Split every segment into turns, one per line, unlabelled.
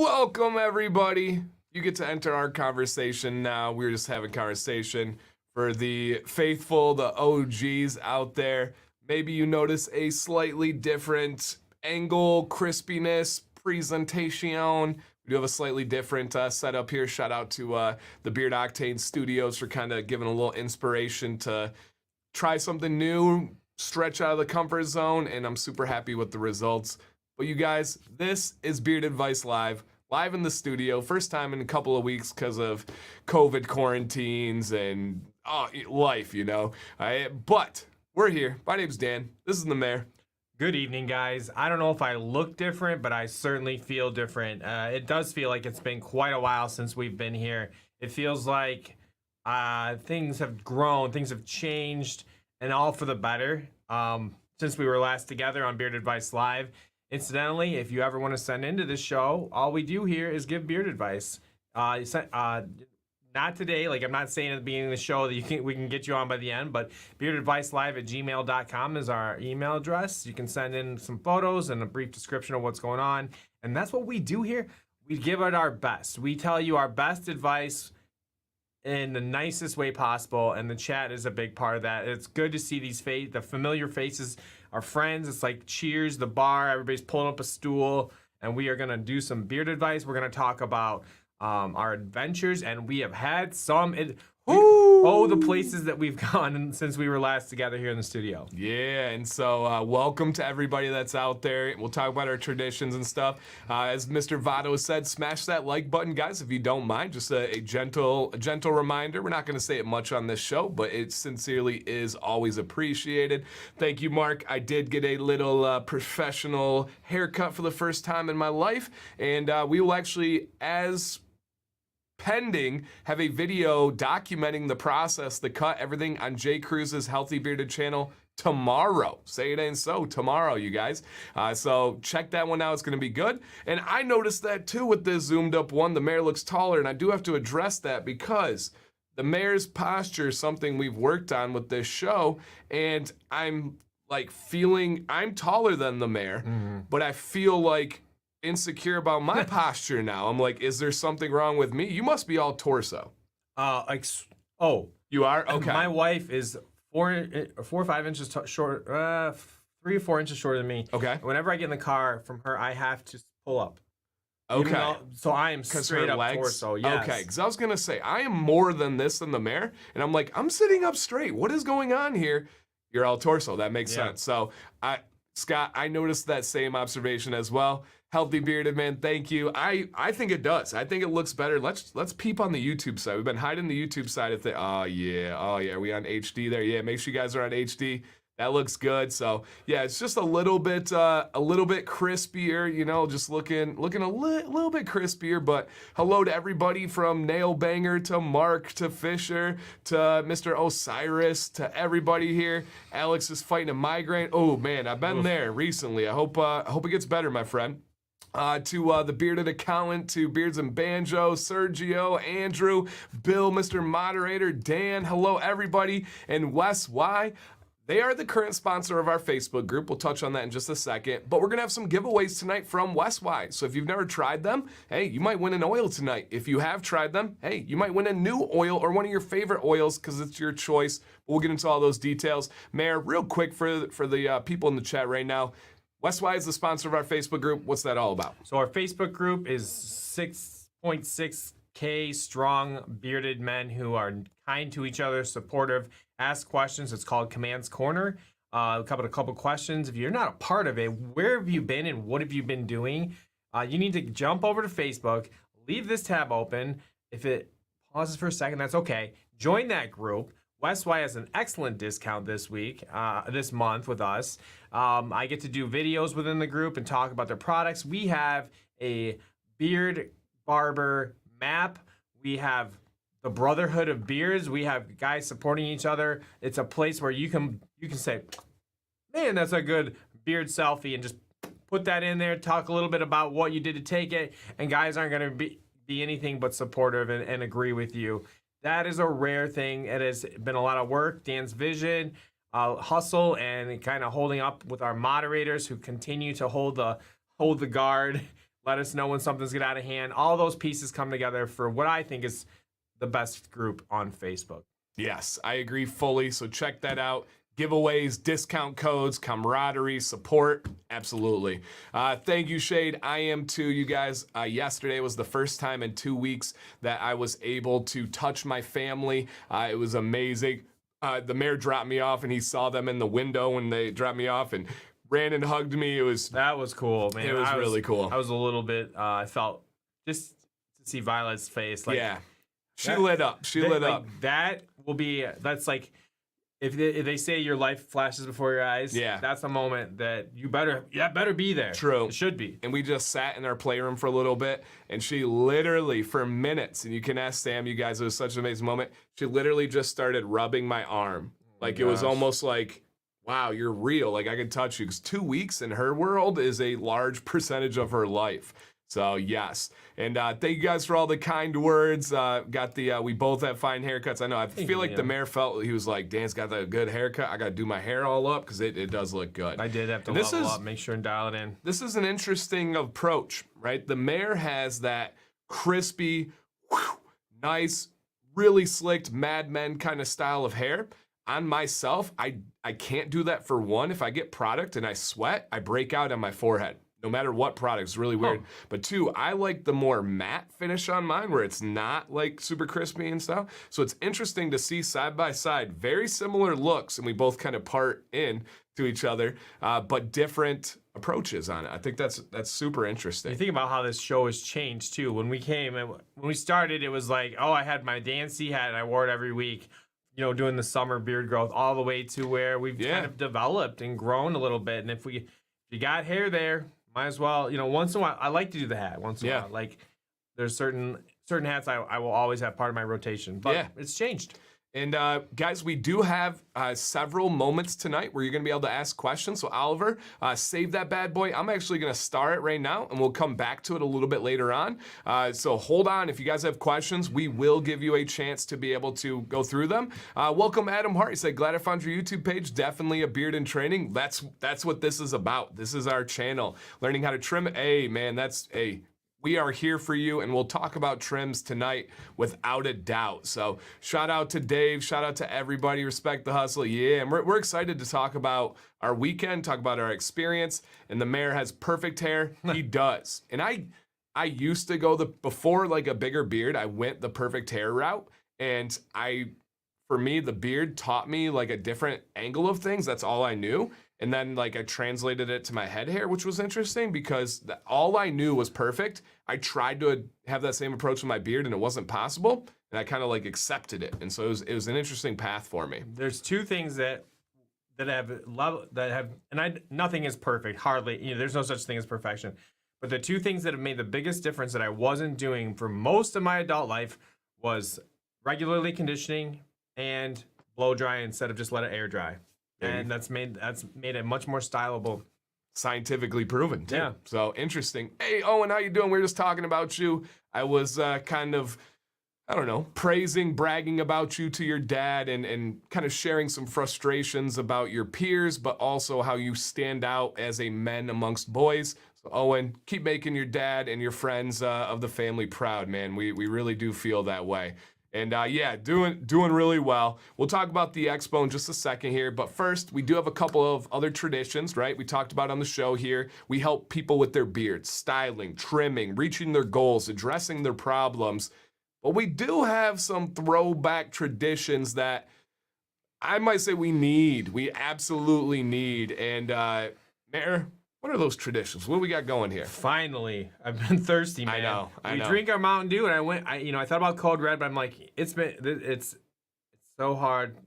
Welcome, everybody. You get to enter our conversation now. We're just having conversation for the faithful, the OGs out there. Maybe you notice a slightly different angle, crispiness, presentation. We do have a slightly different setup here. Shout out to the Beard Octane Studios for kind of giving a little inspiration to try something new, stretch out of the comfort zone, and I'm super happy with the results. But you guys, this is Beard Advice Live in the studio. First time in a couple of weeks because of COVID quarantines and life, you know. But we're here. My name's Dan. This is the mayor.
Good evening, guys. I don't know if I look different, but I certainly feel different. It does feel like it's been quite a while since we've been here. It feels like things have grown, things have changed, and all for the better since we were last together on Beard Advice Live. Incidentally, if you ever want to send into this show, all we do here is give beard advice. Not today, like I'm not saying at the beginning of the show that we can get you on by the end, but beardadvicelive@gmail.com is our email address. You can send in some photos and a brief description of what's going on. And that's what we do here. We give it our best. We tell you our best advice in the nicest way possible, and the chat is a big part of that. It's good to see the familiar faces, our friends. It's like cheers, the bar, everybody's pulling up a stool, and we are going to do some beard advice. We're going to talk about our adventures, and we have had some the places that we've gone since we were last together here in the studio.
Yeah, and so welcome to everybody that's out there. We'll talk about our traditions and stuff. As Mr. Votto said, smash that like button, guys, if you don't mind. Just a gentle reminder. We're not going to say it much on this show, but it sincerely is always appreciated. Thank you, Mark. I did get a little professional haircut for the first time in my life, and we will actually, as pending, have a video documenting the process, the cut, everything on Jay Cruz's Healthy Bearded channel tomorrow. Say it ain't so, tomorrow, you guys. So check that one out. It's going to be good. And I noticed that too with this zoomed up one. The mayor looks taller, and I do have to address that because the mayor's posture is something we've worked on with this show, and I'm like I'm taller than the mayor, but I feel like insecure about my posture now. I'm like, is there something wrong with me? You must be all torso. You are? Okay.
My wife is 4 or 5 inches short, 3 or 4 inches shorter than me.
Okay.
Whenever I get in the car from her, I have to pull up.
Okay.
So I am straight up torso. Yes.
Okay, because I was going to say, I am more than this in the mayor, and I'm like, I'm sitting up straight. What is going on here? You're all torso. That makes sense. So, Scott, I noticed that same observation as well. Healthy Bearded Man, thank you. I think it does. I think it looks better. Let's peep on the YouTube side. We've been hiding the YouTube side of things. Oh yeah. Are we on HD there? Yeah, make sure you guys are on HD. That looks good. So yeah, it's just a little bit crispier, you know, just looking a little bit crispier. But hello to everybody from Nail Banger to Mark to Fisher to Mr. Osiris to everybody here. Alex is fighting a migraine. Oh man, I've been there recently. I hope it gets better, my friend. To the Bearded Accountant, to Beards and Banjo, Sergio, Andrew, Bill, Mr. Moderator, Dan, hello everybody, and Wes Y. They are the current sponsor of our Facebook group. We'll touch on that in just a second. But we're going to have some giveaways tonight from Wes Y. So if you've never tried them, hey, you might win an oil tonight. If you have tried them, hey, you might win a new oil or one of your favorite oils because it's your choice. We'll get into all those details. Mayor, real quick for the people in the chat right now, Wes Y is the sponsor of our Facebook group. What's that all about?
So our Facebook group is 6.6K strong bearded men who are kind to each other, supportive, ask questions. It's called Command's Corner. A couple questions. If you're not a part of it, where have you been and what have you been doing? You need to jump over to Facebook, leave this tab open. If it pauses for a second, that's okay. Join that group. Wes Y has an excellent discount this month with us. I get to do videos within the group and talk about their products. We have a beard barber map. We have the Brotherhood of Beards. We have guys supporting each other. It's a place where you can say, man, that's a good beard selfie, and just put that in there, talk a little bit about what you did to take it, and guys aren't going to be anything but supportive and agree with you. That is a rare thing. It has been a lot of work, Dan's vision, hustle, and kind of holding up with our moderators who continue to hold the guard Let us know when something's get out of hand. All those pieces come together for what I think is the best group on Facebook.
Yes, I agree fully. So check that out. Giveaways, discount codes, camaraderie, support. Absolutely. Thank you, Shade. I am too, you guys. Yesterday was the first time in 2 weeks that I was able to touch my family. It was amazing. The mayor dropped me off and he saw them in the window when they dropped me off and ran and hugged me.
That was cool, man.
It was really cool.
I was a little bit, I felt just to see Violet's face. Like,
yeah. She lit up. She lit up.
That will be, that's like, if they say your life flashes before your eyes, that's a moment that you better be there.
True.
It should be.
And we just sat in our playroom for a little bit, and she literally, for minutes, and you can ask Sam, you guys, it was such an amazing moment, she literally just started rubbing my arm. Like, it was almost like, wow, you're real. Like, I can touch you. Because 2 weeks in her world is a large percentage of her life. So, yes. And thank you guys for all the kind words. We both have fine haircuts. I know. I feel like the mayor felt, he was like, Dan's got that good haircut. I got to do my hair all up because it does look good.
I did have to level up, make sure and dial it in.
This is an interesting approach, right? The mayor has that crispy, nice, really slicked Mad Men kind of style of hair. On myself, I can't do that for one. If I get product and I sweat, I break out on my forehead. No matter what product, it's really weird. But two, I like the more matte finish on mine where it's not like super crispy and stuff. So it's interesting to see side by side, very similar looks, and we both kind of part in to each other, but different approaches on it. I think that's super interesting.
You think about how this show has changed too. When we came and when we started, it was like, oh, I had my Dan C hat and I wore it every week. You know, doing the summer beard growth all the way to where we've kind of developed and grown a little bit. And if you got hair there, might as well, you know, once in a while, I like to do the hat once in a while. Like, there's certain hats I will always have part of my rotation, but it's changed.
And guys, we do have several moments tonight where you're going to be able to ask questions. So Oliver, save that bad boy. I'm actually going to star it right now, and we'll come back to it a little bit later on. So hold on. If you guys have questions, we will give you a chance to be able to go through them. Welcome, Adam Hart. He said, glad I found your YouTube page. Definitely a beard in training. That's what this is about. This is our channel. Learning how to trim. Hey, man, we are here for you, and we'll talk about trims tonight without a doubt. So shout out to Dave, shout out to everybody, respect the hustle. Yeah, and we're excited to talk about our weekend, talk about our experience, and the mayor has perfect hair. He does. And I used to go before like a bigger beard, I went the perfect hair route, and for me, the beard taught me like a different angle of things. That's all I knew. And then like I translated it to my head hair, which was interesting because all I knew was perfect. I tried to have that same approach with my beard and it wasn't possible. And I kind of like accepted it. And so it was an interesting path for me.
There's two things that have nothing is perfect, hardly, you know, there's no such thing as perfection. But the two things that have made the biggest difference that I wasn't doing for most of my adult life was regularly conditioning and blow dry instead of just let it air dry. And that's made it much more stylable.
Scientifically proven, too.
Yeah.
So interesting. Hey, Owen, how you doing? We were just talking about you. I was kind of, I don't know, bragging about you to your dad and kind of sharing some frustrations about your peers, but also how you stand out as a man amongst boys. So, Owen, keep making your dad and your friends of the family proud, man. We really do feel that way. And doing really well. We'll talk about the expo in just a second here, but first, we do have a couple of other traditions, right? We talked about on the show here. We help people with their beards, styling, trimming, reaching their goals, addressing their problems. But we do have some throwback traditions that I might say we absolutely need. And Mayor, what are those traditions? What do we got going here?
Finally, I've been thirsty, man.
I know.
We drink our Mountain Dew, and I thought about Code Red, but I'm like, it's so hard.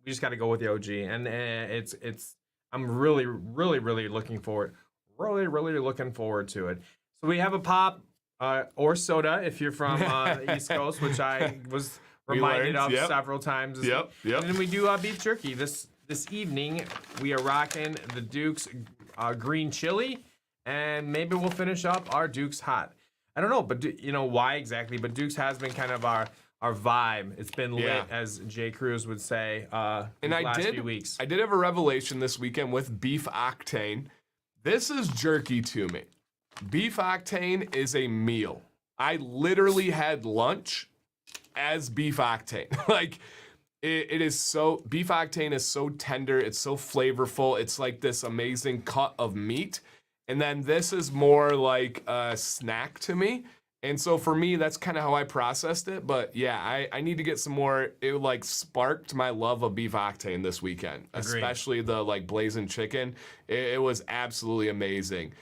We just got to go with the OG, and I'm really, really, really looking forward, to it. So we have a pop or soda if you're from the East Coast, which I was reminded of several times.
Yep.
And then we do beef jerky. This evening we are rocking the Duke's green chili, and maybe we'll finish up our Duke's hot. I don't know, but you know why exactly, but Duke's has been kind of our vibe. It's been lit, as Jay Cruz would say, in the last few weeks.
I did have a revelation this weekend with beef octane. This is jerky to me. beef octane is a meal. I literally had lunch as beef octane. Like, it is so, beef octane is so tender. It's so flavorful. It's like this amazing cut of meat. And then this is more like a snack to me. And so for me, that's kind of how I processed it. But yeah, I need to get some more. It like sparked my love of beef octane this weekend, especially the like blazing chicken. It was absolutely amazing.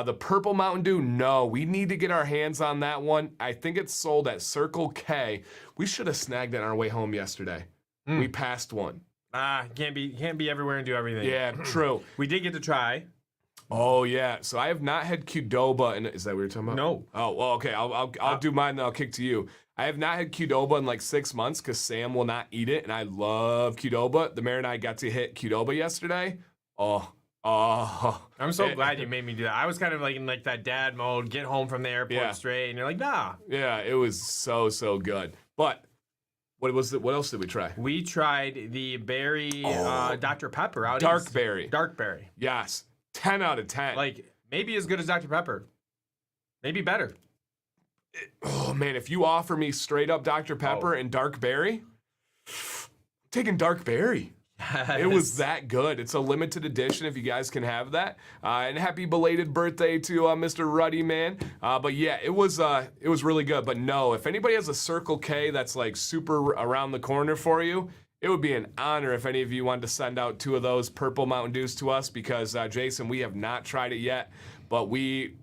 The Purple Mountain Dew, no, we need to get our hands on that one. I think it's sold at Circle K. We should have snagged it on our way home yesterday. We passed one.
Can't be everywhere and do everything.
Yeah, true.
We did get to try.
Oh yeah, so I have not had Qdoba, and is that what you're talking about?
No.
Oh well, okay. I'll do mine, then I'll kick to you. I have not had Qdoba in like 6 months because Sam will not eat it, and I love Qdoba. The mayor and I got to hit Qdoba yesterday. Oh.
I'm so glad you made me do that. I was kind of like in like that dad mode, get home from the airport straight, and you're like, nah.
Yeah, it was so good. But what else did we try?
We tried the berry Dr. Pepper out.
Dark berry.
Dark berry.
Yes. 10 out of 10.
Like, maybe as good as Dr. Pepper. Maybe better.
Oh, man, if you offer me straight up Dr. Pepper and dark berry, I'm taking dark berry.
Yes.
It was that good. It's a limited edition if you guys can have that. And happy belated birthday to Mr. Ruddy, man. But yeah, it was really good. But no, if anybody has a Circle K that's like super around the corner for you, it would be an honor if any of you wanted to send out 2 of those Purple Mountain Dews to us because, Jason, we have not tried it yet, but we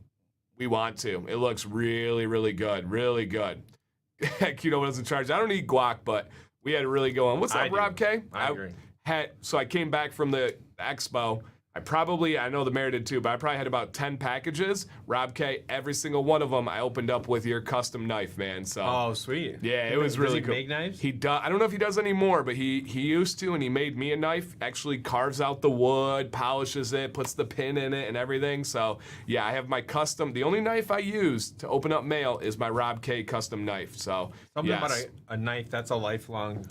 want to. It looks really, really good. Really good. Keto doesn't charge. I don't eat guac, but we had to really go on. What's up, Rob K?
I agree.
So I came back from the expo. I know the mayor did too, but I probably had about 10 packages. Rob K, every single one of them I opened up with your custom knife, man. So
oh, sweet.
Yeah, it was really
cool.
cool.
Does he make knives?
He does. I don't know if he does anymore, but he used to, and he made me a knife. Actually carves out the wood, polishes it, puts the pin in it and everything. So yeah, I have my custom. The only knife I use to open up mail is my Rob K custom knife. So
something about a knife, that's a lifelong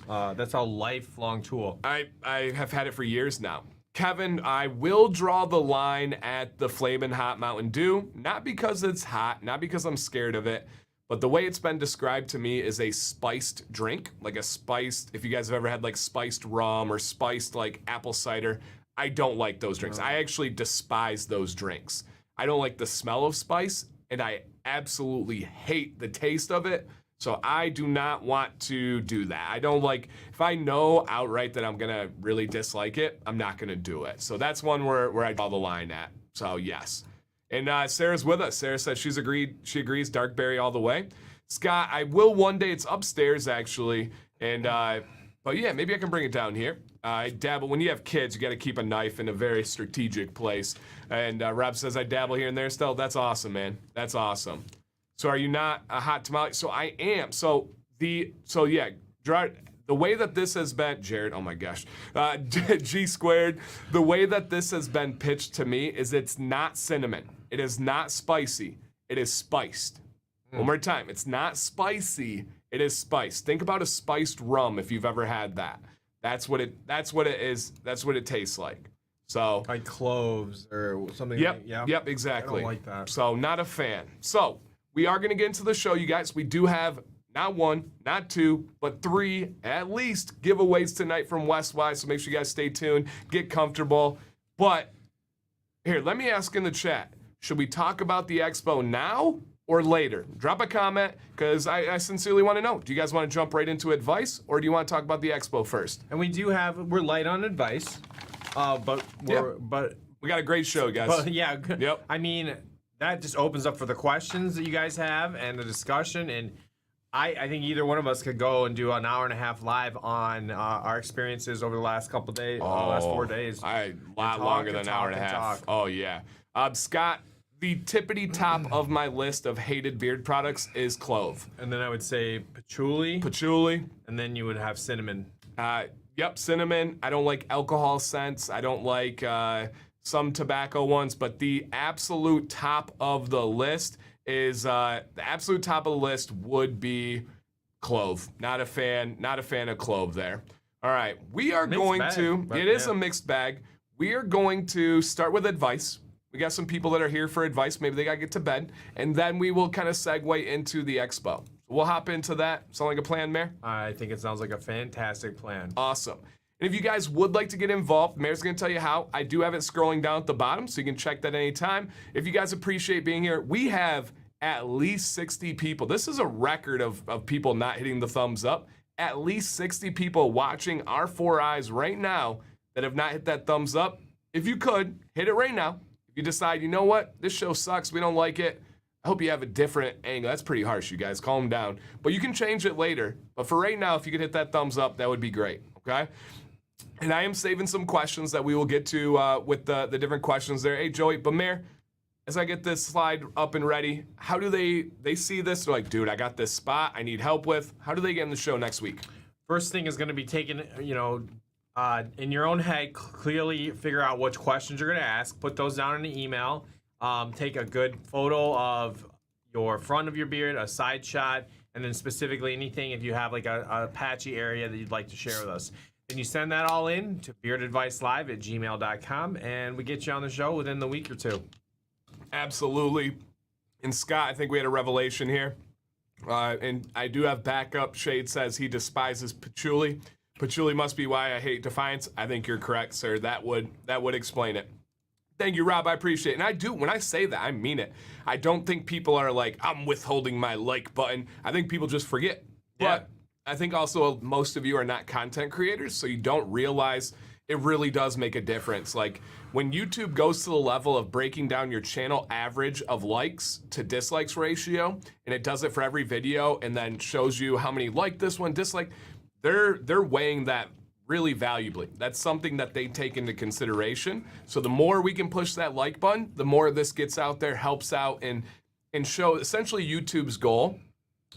tool.
I have had it for years now. Kevin, I will draw the line at the Flamin' Hot Mountain Dew, not because it's hot, not because I'm scared of it, but the way it's been described to me is a spiced drink, like a spiced, if you guys have ever had like spiced rum or spiced like apple cider, I don't like those drinks. I actually despise those drinks. I don't like the smell of spice, and I absolutely hate the taste of it. So I do not want to do that. I don't like, if I know outright that I'm gonna really dislike it, I'm not gonna do it. So that's one where I draw the line at. So yes. And Sarah's with us. Sarah said she agrees, dark berry all the way. Scott, I will one day, it's upstairs actually. And but yeah, maybe I can bring it down here. I dabble, when you have kids, you gotta keep a knife in a very strategic place. And Rob says I dabble here and there still. That's awesome, man. That's awesome. So are you not a hot tamale? So I am. So yeah, the way that this has been, Jared, oh my gosh, G squared, the way that this has been pitched to me is it's not cinnamon. It is not spicy. It is spiced. One more time. It's not spicy. It is spiced. Think about a spiced rum if you've ever had that. That's what it is. That's what it tastes like. So
like cloves or something.
Yep, exactly.
I don't like that.
So not a fan. So we are going to get into the show, you guys. We do have not 1, not 2, but 3 at least giveaways tonight from Westwise. So make sure you guys stay tuned, get comfortable. But here, let me ask in the chat, should we talk about the expo now or later? Drop a comment because I sincerely want to know. Do you guys want to jump right into advice or do you want to talk about the expo first?
And we're light on advice, but
we got a great show, guys.
But yeah,
yep.
I mean, that just opens up for the questions that you guys have and the discussion. And I think either one of us could go and do an hour and a half live on our experiences over the last couple of days, last 4 days.
A lot longer than an hour and a half. Oh, yeah. Scott, the tippity top of my list of hated beard products is clove.
And then I would say patchouli.
Patchouli.
And then you would have cinnamon.
Yep, cinnamon. I don't like alcohol scents. I don't like some tobacco ones, but the absolute top of the list would be clove. Not a fan of clove there. All right, we are going to, it is a mixed bag. We are going to start with advice. We got some people that are here for advice. Maybe they got to get to bed. And then we will kind of segue into the expo. We'll hop into that. Sound like a plan, Mayor?
I think it sounds like a fantastic plan.
Awesome. And if you guys would like to get involved, Mayor's going to tell you how. I do have it scrolling down at the bottom, so you can check that anytime. If you guys appreciate being here, we have at least 60 people. This is a record of people not hitting the thumbs up. At least 60 people watching our 4 eyes right now that have not hit that thumbs up. If you could, hit it right now. If you decide, you know what, this show sucks, we don't like it, I hope you have a different angle. That's pretty harsh, you guys. Calm down. But you can change it later. But for right now, if you could hit that thumbs up, that would be great, okay? And I am saving some questions that we will get to with the different questions there. Hey, Joey, but Mayor, as I get this slide up and ready, how do they see this? They're like, dude, I got this spot I need help with. How do they get in the show next week?
First thing is going to be taken, in your own head, clearly figure out which questions you're going to ask. Put those down in an email. Take a good photo of your front of your beard, a side shot, and then specifically anything if you have like a patchy area that you'd like to share with us. Then you send that all in to beardadvicelive@gmail.com, and we get you on the show within the week or two.
Absolutely. And Scott, I think we had a revelation here. And I do have backup. Shade says he despises patchouli. Patchouli must be why I hate Defiance. I think you're correct, sir. That would explain it. Thank you, Rob. I appreciate it. And I do, when I say that, I mean it. I don't think people are like, I'm withholding my like button. I think people just forget.
Yeah.
But I think also most of you are not content creators, so you don't realize it really does make a difference. Like when YouTube goes to the level of breaking down your channel average of likes to dislikes ratio, and it does it for every video and then shows you how many like this one, dislike, they're weighing that really valuably. That's something that they take into consideration. So the more we can push that like button, the more this gets out there, helps out, and show essentially YouTube's goal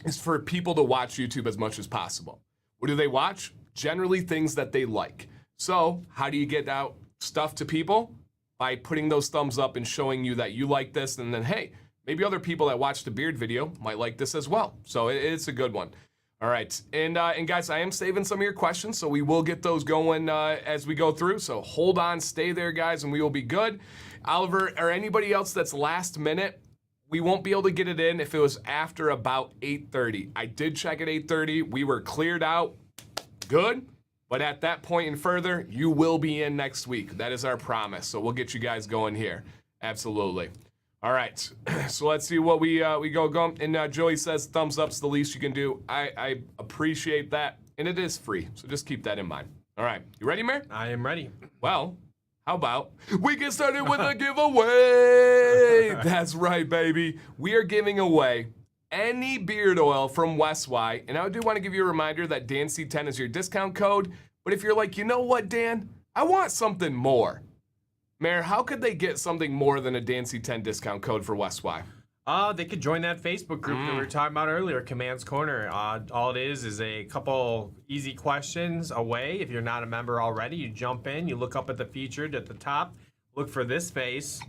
is for people to watch YouTube as much as possible. What do they watch? Generally things that they like. So how do you get out stuff to people? By putting those thumbs up and showing you that you like this, and then, hey, maybe other people that watch the beard video might like this as well. So it's a good one. All right, and guys, I am saving some of your questions, so we will get those going as we go through. So hold on, stay there, guys, and we will be good. Oliver, or anybody else that's last minute, we won't be able to get it in if it was after about 8:30. I did check at 8:30. We were cleared out. Good. But at that point and further, you will be in next week. That is our promise. So we'll get you guys going here. Absolutely. All right. So let's see what we go. And Joey says thumbs up's the least you can do. I appreciate that. And it is free. So just keep that in mind. All right. You ready, Mayor?
I am ready.
Well, how about we get started with a giveaway? That's right, baby. We are giving away any beard oil from West Y. And I do want to give you a reminder that DanC10 is your discount code. But if you're like, you know what, Dan? I want something more. Mayor, how could they get something more than a DanC10 discount code for West Y?
They could join that Facebook group that we were talking about earlier, Command's Corner. All it is a couple easy questions away. If you're not a member already, you jump in, you look up at the featured at the top, look for this face,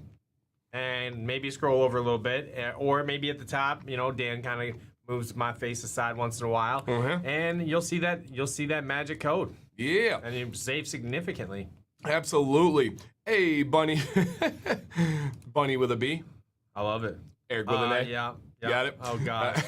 and maybe scroll over a little bit, or maybe at the top, Dan kind of moves my face aside once in a while, and you'll see that magic code.
Yeah,
and you save significantly.
Absolutely. Hey, Bunny, Bunny with a B.
I love it.
Eric with an A.
Yeah.
Got it?
Oh, God.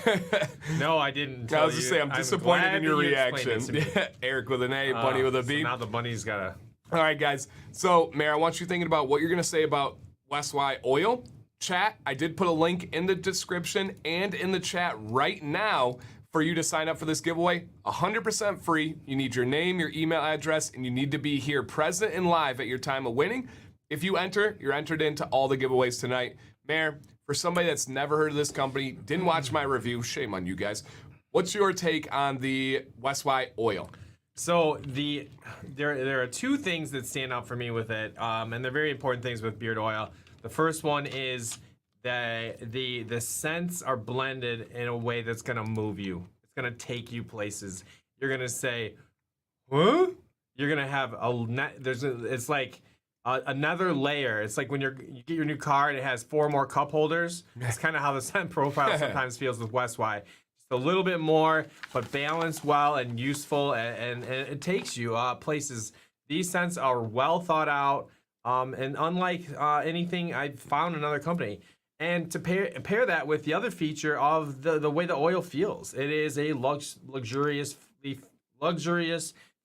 No, I didn't.
I was just saying, I'm disappointed in your reaction. Eric with an A, Bunny with a B.
So now the bunny's got a...
All right, guys. So, Mayor, I want you thinking about what you're going to say about West Y oil. Chat, I did put a link in the description and in the chat right now for you to sign up for this giveaway. 100% free. You need your name, your email address, and you need to be here present and live at your time of winning. If you enter, you're entered into all the giveaways tonight. Mayor, for somebody that's never heard of this company, didn't watch my review, shame on you guys. What's your take on the West Y oil?
So there are two things that stand out for me with it, and they're very important things with beard oil. The first one is that the scents are blended in a way that's gonna move you. It's gonna take you places. You're gonna say, huh? You're gonna have it's like another layer. It's like when you get your new car and it has 4 more cup holders. It's kind of how the scent profile sometimes feels with West Y. Just a little bit more, but balanced well and useful, and it takes you places. These scents are well thought out, And unlike anything I've found in another company, and to pair that with the other feature of the way the oil feels, it is a luxurious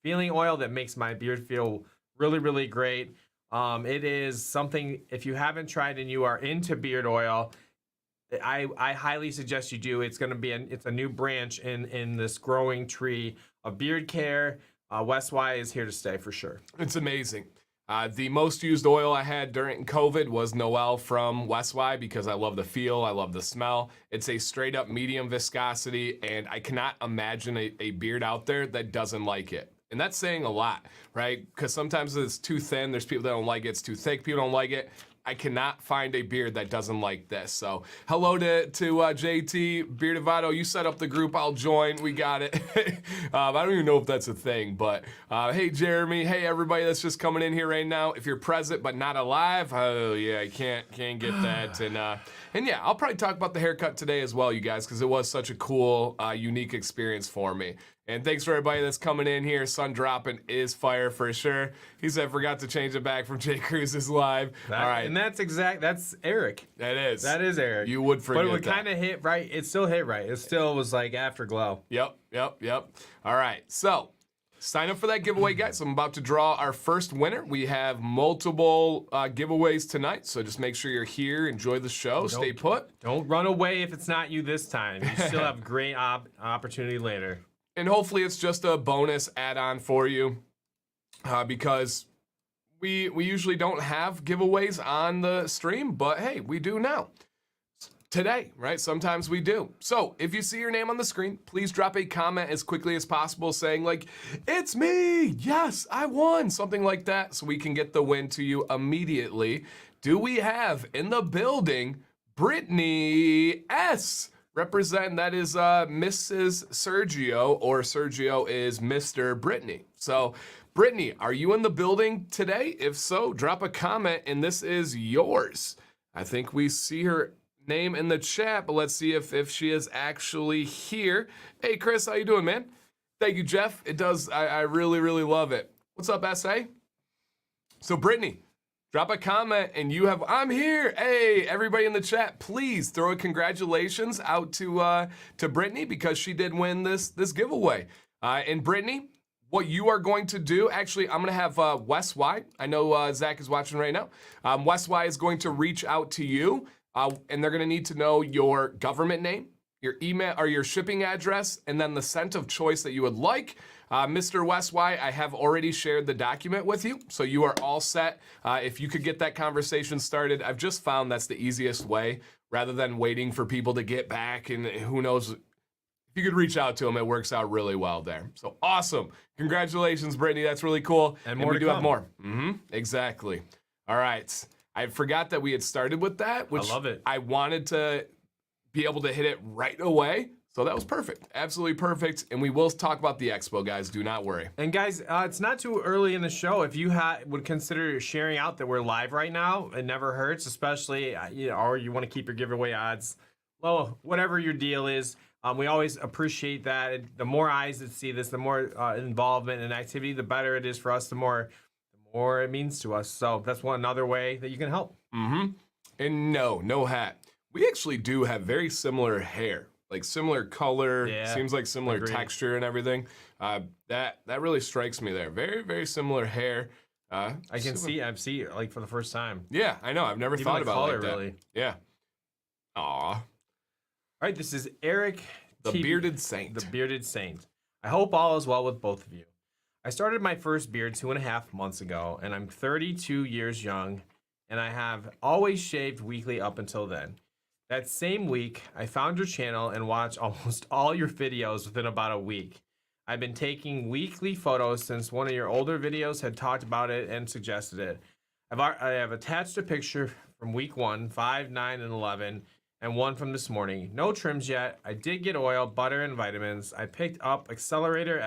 feeling oil that makes my beard feel really, really great. It is something, if you haven't tried and you are into beard oil, I highly suggest you do. It's going to be it's a new branch in this growing tree of beard care. West Y is here to stay for sure.
It's amazing. The most used oil I had during COVID was Noel from West Y because I love the feel, I love the smell. It's a straight up medium viscosity, and I cannot imagine a beard out there that doesn't like it. And that's saying a lot, right? Because sometimes it's too thin, there's people that don't like it, it's too thick, people don't like it. I cannot find a beard that doesn't like this. So hello to JT, Beardavado. You set up the group, I'll join. We got it. I don't even know if that's a thing, but hey, Jeremy. Hey, everybody that's just coming in here right now. If you're present but not alive, oh yeah, I can't get that. And yeah, I'll probably talk about the haircut today as well, you guys, because it was such a cool, unique experience for me. And thanks for everybody that's coming in here. Sun dropping is fire for sure. He said, forgot to change it back from Jay Cruz's live. All right.
And that's Eric.
That is.
That is Eric.
You would forget that.
But it would kind of hit right. It still hit right. It still was like afterglow.
Yep. All right. So sign up for that giveaway, guys. I'm about to draw our first winner. We have multiple giveaways tonight. So just make sure you're here. Enjoy the show. Stay put.
Don't run away if it's not you this time. You still have great opportunity later.
And hopefully it's just a bonus add-on for you because we usually don't have giveaways on the stream, but hey, we do now. Today, right? Sometimes we do. So if you see your name on the screen, please drop a comment as quickly as possible saying like, it's me, yes, I won, something like that, so we can get the win to you immediately. Do we have in the building Brittany S.? Represent, that is Mrs. Sergio, or Sergio is Mr. Brittany. So, Brittany, are you in the building today? If so, drop a comment, and this is yours. I think we see her name in the chat, but let's see if she is actually here. Hey, Chris, how you doing, man? Thank you, Jeff. It does, I really, really love it. What's up, S.A.? So, Brittany, drop a comment and I'm here. Hey, everybody in the chat, please throw a congratulations out to Brittany because she did win this giveaway. And Brittany, what you are going to do, actually, I'm going to have West Y. I know Zach is watching right now. West Y is going to reach out to you and they're going to need to know your government name, your email or your shipping address, and then the scent of choice that you would like. Mr. West Y, I have already shared the document with you, so you are all set. If you could get that conversation started, I've just found that's the easiest way, rather than waiting for people to get back, and who knows, if you could reach out to them, it works out really well there. So awesome. Congratulations, Brittany, that's really cool.
And more
we
to
do
come.
have more. Exactly. All right. I forgot that we had started with that, which
I love it.
I wanted to be able to hit it right away. So that was perfect, absolutely perfect. And we will talk about the expo, guys. Do not worry.
And guys, it's not too early in the show. If you would consider sharing out that we're live right now, it never hurts, especially or you want to keep your giveaway odds low, whatever your deal is. We always appreciate that. The more eyes that see this, the more involvement and activity, the better it is for us. The more it means to us. So that's another way that you can help.
And no hat. We actually do have very similar hair. Like similar color, seems like similar texture and everything. That really strikes me there. Very, very similar hair.
I see it like for the first time.
Yeah, I know. I've never thought about
color,
it like that.
really.
Yeah. Aw.
All right, this is Eric,
the Bearded Saint.
The Bearded Saint. I hope all is well with both of you. I started my first beard 2.5 months ago, and I'm 32 years young, and I have always shaved weekly up until then. That same week, I found your channel and watched almost all your videos within about a week. I've been taking weekly photos since one of your older videos had talked about it and suggested it. I have attached a picture from week 1, 5, 9, and 11, and one from this morning. No trims yet. I did get oil, butter, and vitamins. I picked up Accelerator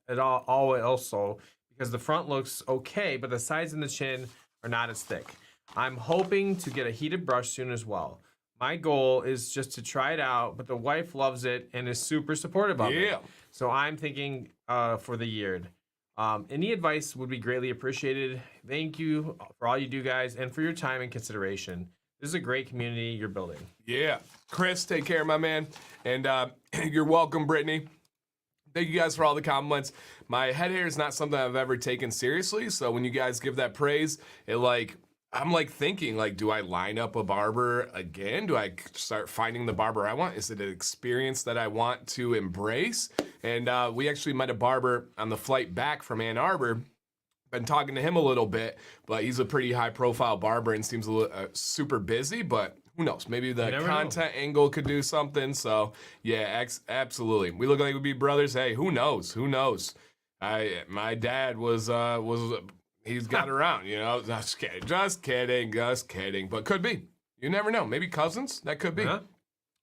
also because the front looks okay, but the sides and the chin are not as thick. I'm hoping to get a heated brush soon as well. My goal is just to try it out, but the wife loves it and is super supportive of it. So I'm thinking for the yard. Any advice would be greatly appreciated. Thank you for all you do, guys, and for your time and consideration. This is a great community you're building.
Yeah. Chris, take care, my man. And you're welcome, Brittany. Thank you guys for all the compliments. My head hair is not something I've ever taken seriously, so when you guys give that praise, I'm thinking, do I line up a barber again? Do I start finding the barber I want? Is it an experience that I want to embrace? And we actually met a barber on the flight back from Ann Arbor. Been talking to him a little bit, but he's a pretty high-profile barber and seems super busy, but who knows? Maybe the content angle could do something. So, yeah, absolutely. We look like we'd be brothers. Hey, who knows? Who knows? My dad was he's got around, Just kidding. But could be. You never know. Maybe cousins. That could be.
Huh?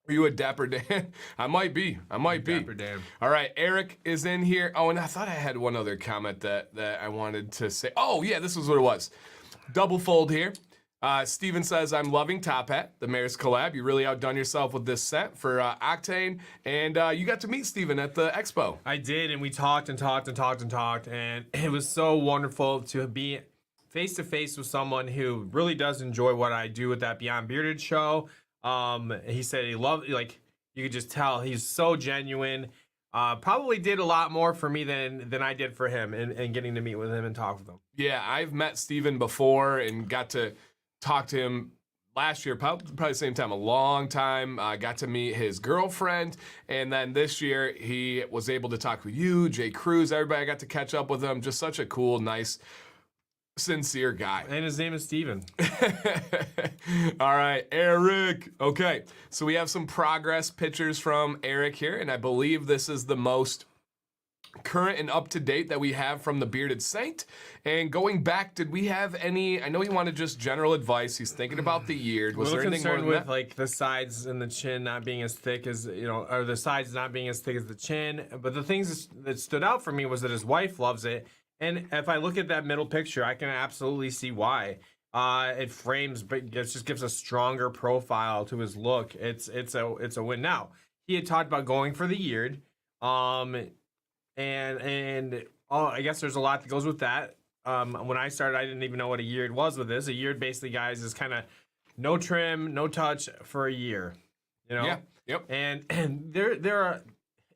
Are you a Dapper Dan? I might be.
Dapper Dan.
All right, Eric is in here. Oh, and I thought I had one other comment that I wanted to say. Oh, yeah, this was what it was. Double fold here. Steven says, I'm loving Top Hat, the Mayor's collab. You really outdone yourself with this set for Octane. And you got to meet Steven at the expo.
I did, and we talked and it was so wonderful to be face-to-face with someone who really does enjoy what I do with that Beyond Bearded show. He said he loved, you could just tell he's so genuine. Probably did a lot more for me than I did for him and getting to meet with him and talk with him.
Yeah, I've met Steven before and got to talk to him last year, probably the same time, a long time. I got to meet his girlfriend, and then this year he was able to talk with you, Jay Cruz, everybody. I got to catch up with him. Just such a cool, nice, sincere guy.
And his name is Steven.
All right, Eric. Okay, so we have some progress pictures from Eric here, and I believe this is the most current and up to date that we have from the Bearded Saint. And going back, did we have any? I know he wanted just general advice. He's thinking about the year. Was there anything more than
with
that?
the sides and the chin not being as thick as or the sides not being as thick as the chin. But the things that stood out for me was that his wife loves it. And if I look at that middle picture, I can absolutely see why. It frames, but it just gives a stronger profile to his look. It's a win. Now he had talked about going for the yeared. And I guess there's a lot that goes with that. When I started, I didn't even know what a yeared was with this. A yeared basically, guys, is kind of no trim, no touch for a year.
Yeah. Yep.
And there are.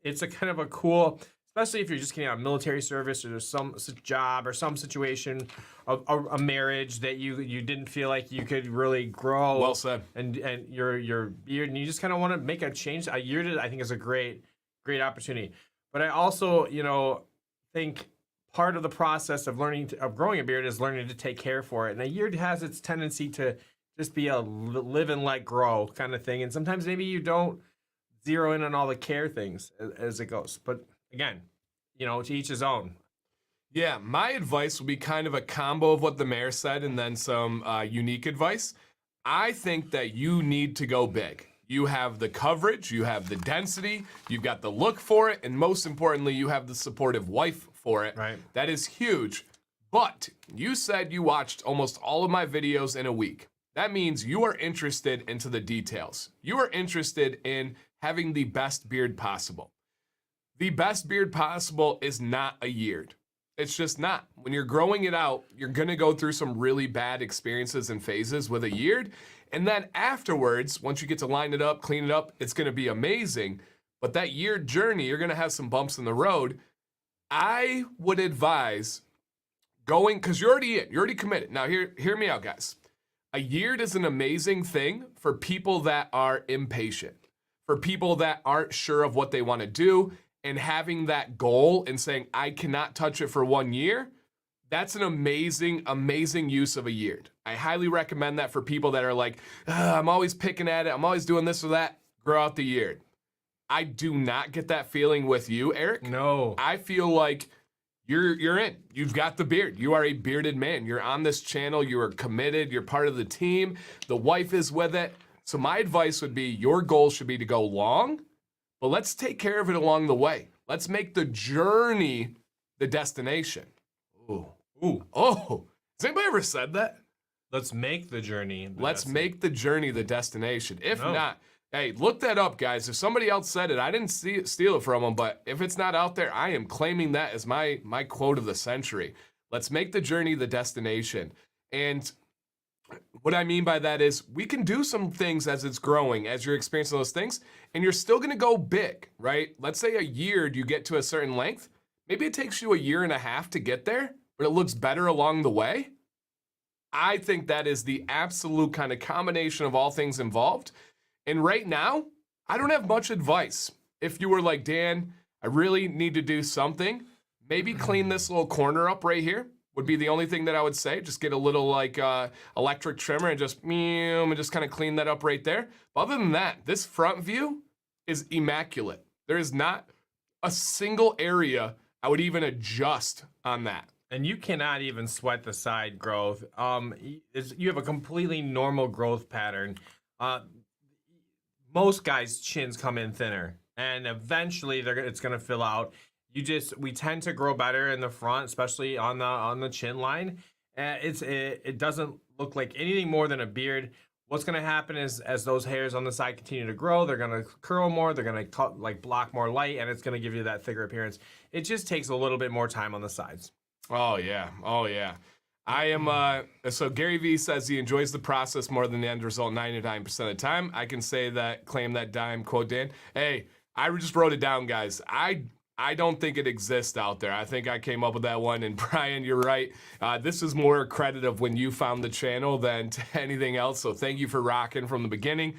It's a kind of a cool, especially if you're just getting out of military service or there's some job or some situation, a marriage that you didn't feel like you could really grow.
Well said.
And your beard, and you just kind of want to make a change. A yeared, I think, is a great opportunity. But I also, think part of the process of growing a beard is learning to take care for it. And a year has its tendency to just be a live and let grow kind of thing. And sometimes maybe you don't zero in on all the care things as it goes. But again, to each his own.
Yeah, my advice would be kind of a combo of what the mayor said and then some unique advice. I think that you need to go big. You have the coverage, you have the density, you've got the look for it, and most importantly, you have the supportive wife for it.
Right.
That is huge. But you said you watched almost all of my videos in a week. That means you are interested into the details. You are interested in having the best beard possible. The best beard possible is not a yeared. It's just not. When you're growing it out, you're gonna go through some really bad experiences and phases with a yeared. And then afterwards, once you get to line it up, clean it up, it's gonna be amazing. But that yeared journey, you're gonna have some bumps in the road. I would advise going, because you're already in, you're already committed. Now hear me out, guys. A yeared is an amazing thing for people that are impatient, for people that aren't sure of what they wanna do, and having that goal and saying, I cannot touch it for 1 year. That's an amazing, amazing use of a yeared. I highly recommend that for people that are like, I'm always picking at it, I'm always doing this or that. Grow out the yeared. I do not get that feeling with you, Eric.
No.
I feel like you're in. You've got the beard. You are a bearded man. You're on this channel. You are committed. You're part of the team. The wife is with it. So my advice would be your goal should be to go long, but let's take care of it along the way. Let's make the journey the destination. Ooh. Oh. Has anybody ever said that?
Let's make the journey.
Let's make the journey the destination. If not, Hey, look that up, guys. If somebody else said it, I didn't steal it from them, but if it's not out there, I am claiming that as my quote of the century. Let's make the journey the destination. And what I mean by that is we can do some things as it's growing, as you're experiencing those things, and you're still going to go big, right? Let's say a year you get to a certain length. Maybe it takes you a year and a half to get there, but it looks better along the way. I think that is the absolute kind of combination of all things involved. And right now, I don't have much advice. If you were like, Dan, I really need to do something, maybe clean this little corner up right here would be the only thing that I would say. Just get a little like electric trimmer and just kind of clean that up right there. But other than that, this front view is immaculate. There is not a single area I would even adjust on that.
And you cannot even sweat the side growth. You have a completely normal growth pattern. Most guys' chins come in thinner, and eventually it's going to fill out. We tend to grow better in the front, especially on the chin line. It doesn't look like anything more than a beard. What's going to happen is as those hairs on the side continue to grow, they're going to curl more, they're going to block more light, and it's going to give you that thicker appearance. It just takes a little bit more time on the sides.
Oh yeah. I am, so Gary V says he enjoys the process more than the end result 99% of the time. I can say that, claim that dime, quote Dan. Hey, I just wrote it down, guys. I don't think it exists out there. I think I came up with that one, and Brian, you're right. This is more credit of when you found the channel than to anything else, so thank you for rocking from the beginning.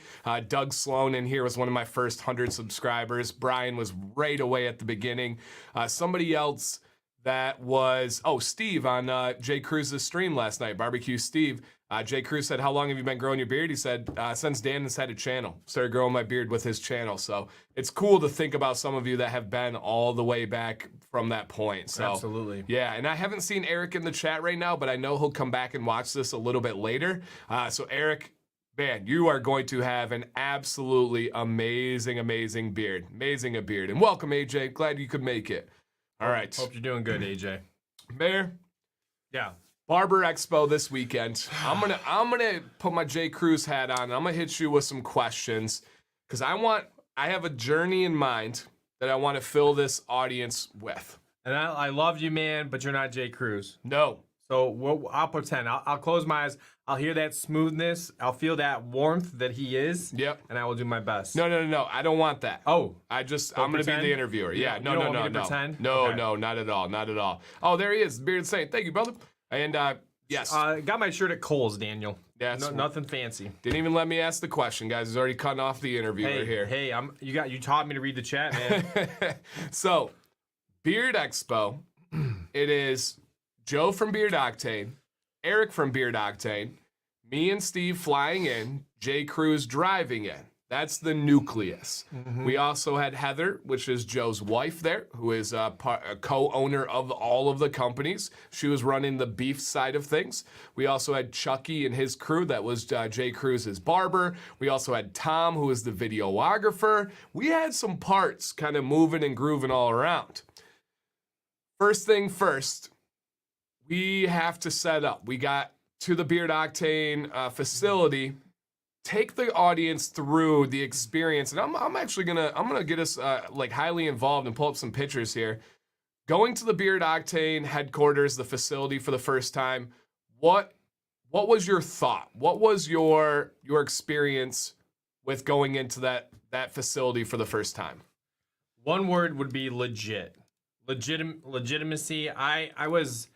Doug Sloan in here was one of my first 100 subscribers. Brian was right away at the beginning. Somebody else that was, Steve on Jay Cruz's stream last night, Barbecue Steve. Jay Cruz said, how long have you been growing your beard? He said, since Dan has had a channel. Started growing my beard with his channel. So it's cool to think about some of you that have been all the way back from that point. So
absolutely.
Yeah, and I haven't seen Eric in the chat right now, but I know he'll come back and watch this a little bit later. So Eric, man, you are going to have an absolutely amazing beard. Amazing a beard. And welcome, AJ. Glad you could make it. All right.
Hope you're doing good, AJ.
Bear.
Yeah.
Barber Expo this weekend. I'm gonna put my J. Cruz hat on. And I'm gonna hit you with some questions because I have a journey in mind that I want to fill this audience with.
And I love you, man, but you're not Jay Cruz.
No.
So I'll pretend. I'll close my eyes. I'll hear that smoothness. I'll feel that warmth that he is.
Yep.
And I will do my best.
No. I don't want that.
Oh.
I'm going to be the interviewer. Yeah. No.
Pretend?
No,
Okay.
no, not at all. Not at all. Oh, there he is. Bearded Saint. Thank you, brother. And yes.
Got my shirt at Kohl's, Daniel.
Yeah.
Nothing fancy.
Didn't even let me ask the question, guys. He's already cutting off the interviewer here.
Hey, you taught me to read the chat, man.
So, Beard Expo. It is Joe from Beard Octane, Eric from Beard Octane, me and Steve flying in, Jay Cruz driving in. That's the nucleus. Mm-hmm. We also had Heather, which is Joe's wife there, who is a co-owner of all of the companies. She was running the beef side of things. We also had Chucky and his crew. That was Jay Cruz's barber. We also had Tom, who is the videographer. We had some parts kind of moving and grooving all around. First thing first, we have to set up. We got to the Beard Octane facility. Take the audience through the experience, and I'm actually gonna get us like highly involved and pull up some pictures here. Going to the Beard Octane headquarters, the facility for the first time. What was your thought? What was your experience with going into that facility for the first time?
One word would be legit. Legitimacy. I was,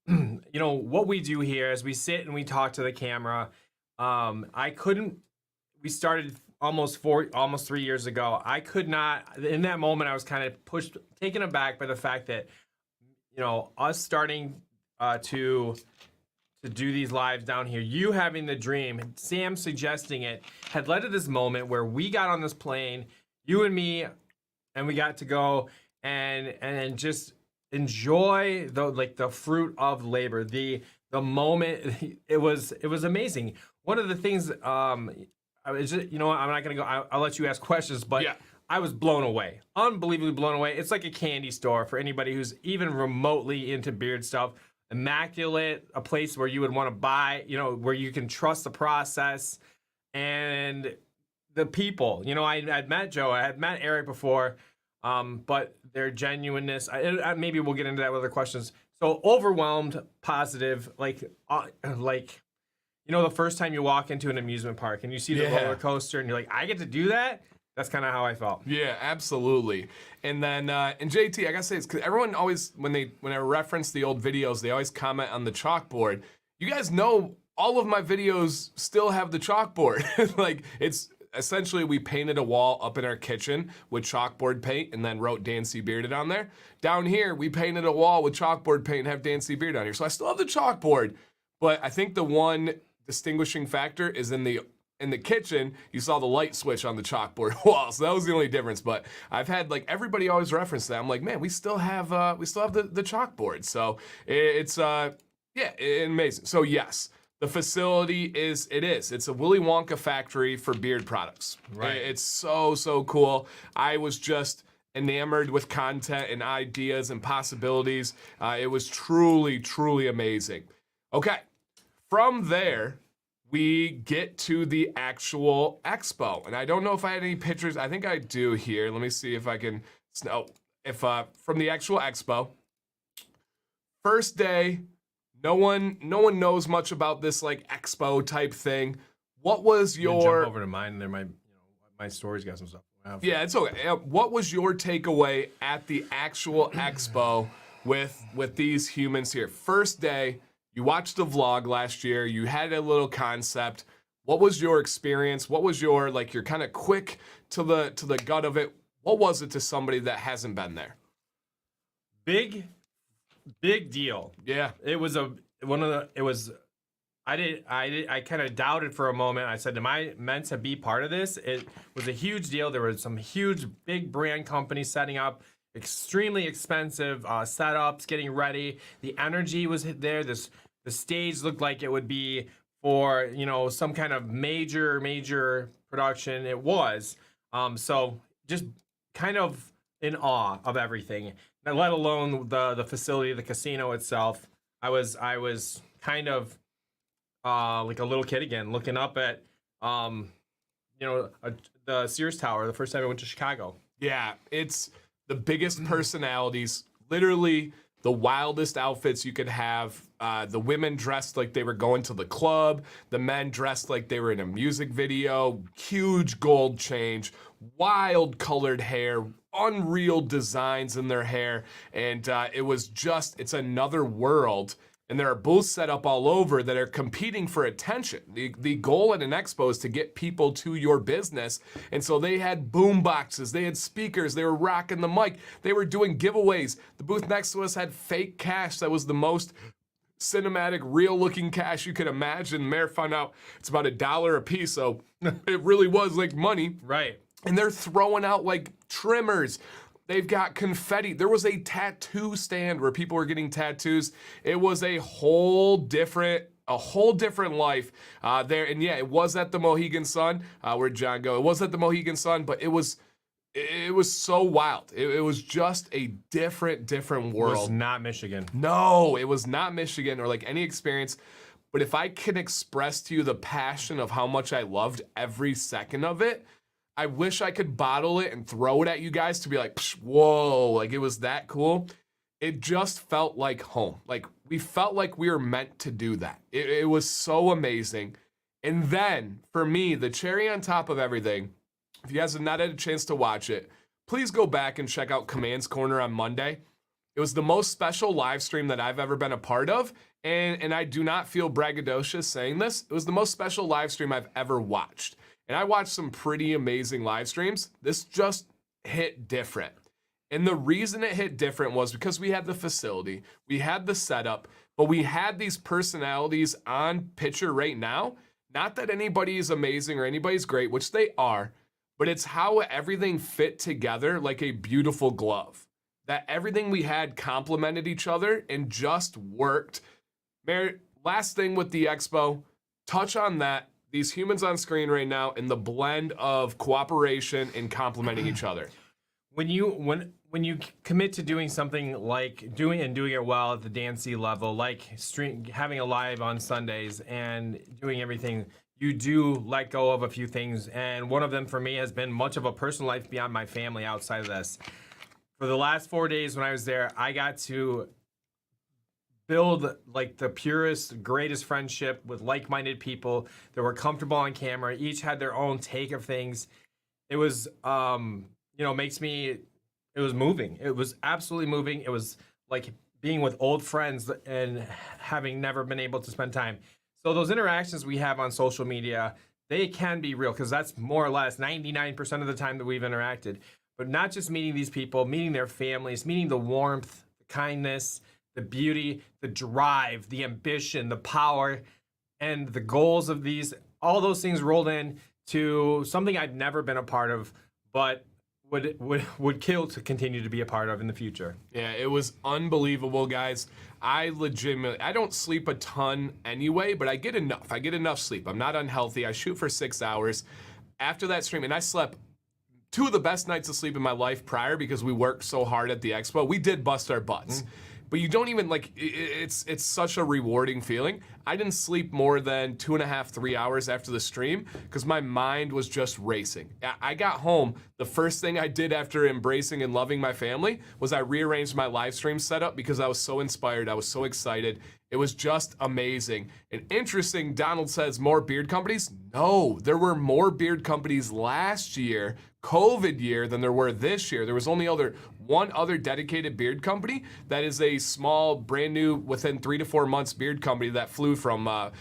what we do here is we sit and we talk to the camera. We started almost 3 years ago. I could not, in that moment, I was kind of taken aback by the fact that, us starting to do these lives down here, you having the dream, Sam suggesting it, had led to this moment where we got on this plane, you and me, and we got to go and just enjoy the fruit of labor, the moment. It was amazing. One of the things, I'm not gonna go. I'll let you ask questions, but yeah. I was blown away, unbelievably blown away. It's like a candy store for anybody who's even remotely into beard stuff. Immaculate, a place where you would want to buy, where you can trust the process, and the people. You know, I'd met Joe, I had met Eric before, but their genuineness. Maybe we'll get into that with other questions. So overwhelmed, positive, like you know, the first time you walk into an amusement park and you see the roller coaster and you're like, I get to do that. That's kind of how I felt.
Yeah, absolutely. And then, and JT, I gotta say, it's because everyone always, when I reference the old videos, they always comment on the chalkboard. You guys know all of my videos still have the chalkboard. Like, it's essentially, we painted a wall up in our kitchen with chalkboard paint and then wrote Dan C. Bearded on there. Down here, we painted a wall with chalkboard paint and have Dan C. Bearded on here. So I still have the chalkboard, but I think the one distinguishing factor is in the kitchen, you saw the light switch on the chalkboard wall, so that was the only difference. But I've had, like, everybody always reference that. I'm like, man, we still have the chalkboard. So it's amazing. So yes, the facility is it's a Willy Wonka factory for beard products.
Right.
It's so cool. I was just enamored with content and ideas and possibilities. It was truly amazing. Okay, from there, we get to the actual expo. And I don't know if I had any pictures. I think I do here. Let me see if I can, from the actual expo. First day, no one knows much about this, like, expo type thing. What was your...
Jump over to mine, and there might, my story's got some stuff.
Yeah, it's okay. What was your takeaway at the actual expo with these humans here? First day, you watched the vlog last year. You had a little concept. What was your experience? What was your, like, your kind of quick to the gut of it? What was it to somebody that hasn't been there?
Big deal.
Yeah.
It was I kind of doubted for a moment. I said, am I meant to be part of this? It was a huge deal. There were some huge, big brand companies setting up, extremely expensive setups, getting ready. The energy was there. The stage looked like it would be for, some kind of major production. It was. So just kind of in awe of everything, let alone the facility, the casino itself. I was kind of like a little kid again, looking up at the Sears Tower the first time I went to Chicago.
Yeah, it's the biggest personalities, literally the wildest outfits you could have. The women dressed like they were going to the club. The men dressed like they were in a music video. Huge gold change, wild colored hair, unreal designs in their hair. And it's another world. And there are booths set up all over that are competing for attention. The goal at an expo is to get people to your business. And so they had boom boxes, they had speakers, they were rocking the mic, they were doing giveaways. The booth next to us had fake cash that was the most cinematic, real looking cash you could imagine. Mayor found out it's about $1 a piece, so it really was like money.
Right.
And they're throwing out like trimmers. They've got confetti. There was a tattoo stand where people were getting tattoos. It was a whole different life there. And yeah, it was at the Mohegan Sun. Where'd John go? It was at the Mohegan Sun, but it was so wild. It was just a different world.
It was not Michigan.
No, it was not Michigan or like any experience. But if I can express to you the passion of how much I loved every second of it, I wish I could bottle it and throw it at you guys to be like, whoa, like it was that cool. It just felt like home. Like we felt like we were meant to do that. It was so amazing. And then for me, the cherry on top of everything, if you guys have not had a chance to watch it, please go back and check out Command's Corner on Monday. It was the most special live stream that I've ever been a part of. And I do not feel braggadocious saying this. It was the most special live stream I've ever watched. And I watched some pretty amazing live streams. This just hit different. And the reason it hit different was because we had the facility, we had the setup, but we had these personalities on picture right now. Not that anybody is amazing or anybody's great, which they are, but it's how everything fit together like a beautiful glove. That everything we had complemented each other and just worked. Mary, last thing with the expo, touch on that. These humans on screen right now and the blend of cooperation and complementing each other.
When you commit to doing something like doing it well at the Dan C level, like having a live on Sundays and doing everything, you do let go of a few things. And one of them for me has been much of a personal life beyond my family outside of this. For the last 4 days when I was there, I got to build like the purest, greatest friendship with like-minded people that were comfortable on camera. Each had their own take of things. It was, it was moving. It was absolutely moving. It was like being with old friends and having never been able to spend time. So those interactions we have on social media, they can be real because that's more or less 99% of the time that we've interacted. But not just meeting these people, meeting their families, meeting the warmth, the kindness, the beauty, the drive, the ambition, the power, and the goals of these, all those things rolled in to something I'd never been a part of, but would kill to continue to be a part of in the future.
Yeah, it was unbelievable, guys. I don't sleep a ton anyway, but I get enough. I get enough sleep. I'm not unhealthy. I shoot for 6 hours. After that stream, and I slept 2 of the best nights of sleep in my life prior because we worked so hard at the expo. We did bust our butts. But you don't even it's such a rewarding feeling. I didn't sleep more than 2.5, 3 hours after the stream because my mind was just racing. I got home, the first thing I did after embracing and loving my family was I rearranged my live stream setup because I was so inspired, I was so excited. It was just amazing. And interesting, Donald says more beard companies. No, there were more beard companies last year, COVID year, than there were this year. There was only one other dedicated beard company that is a small, brand new, within 3 to 4 months beard company that flew from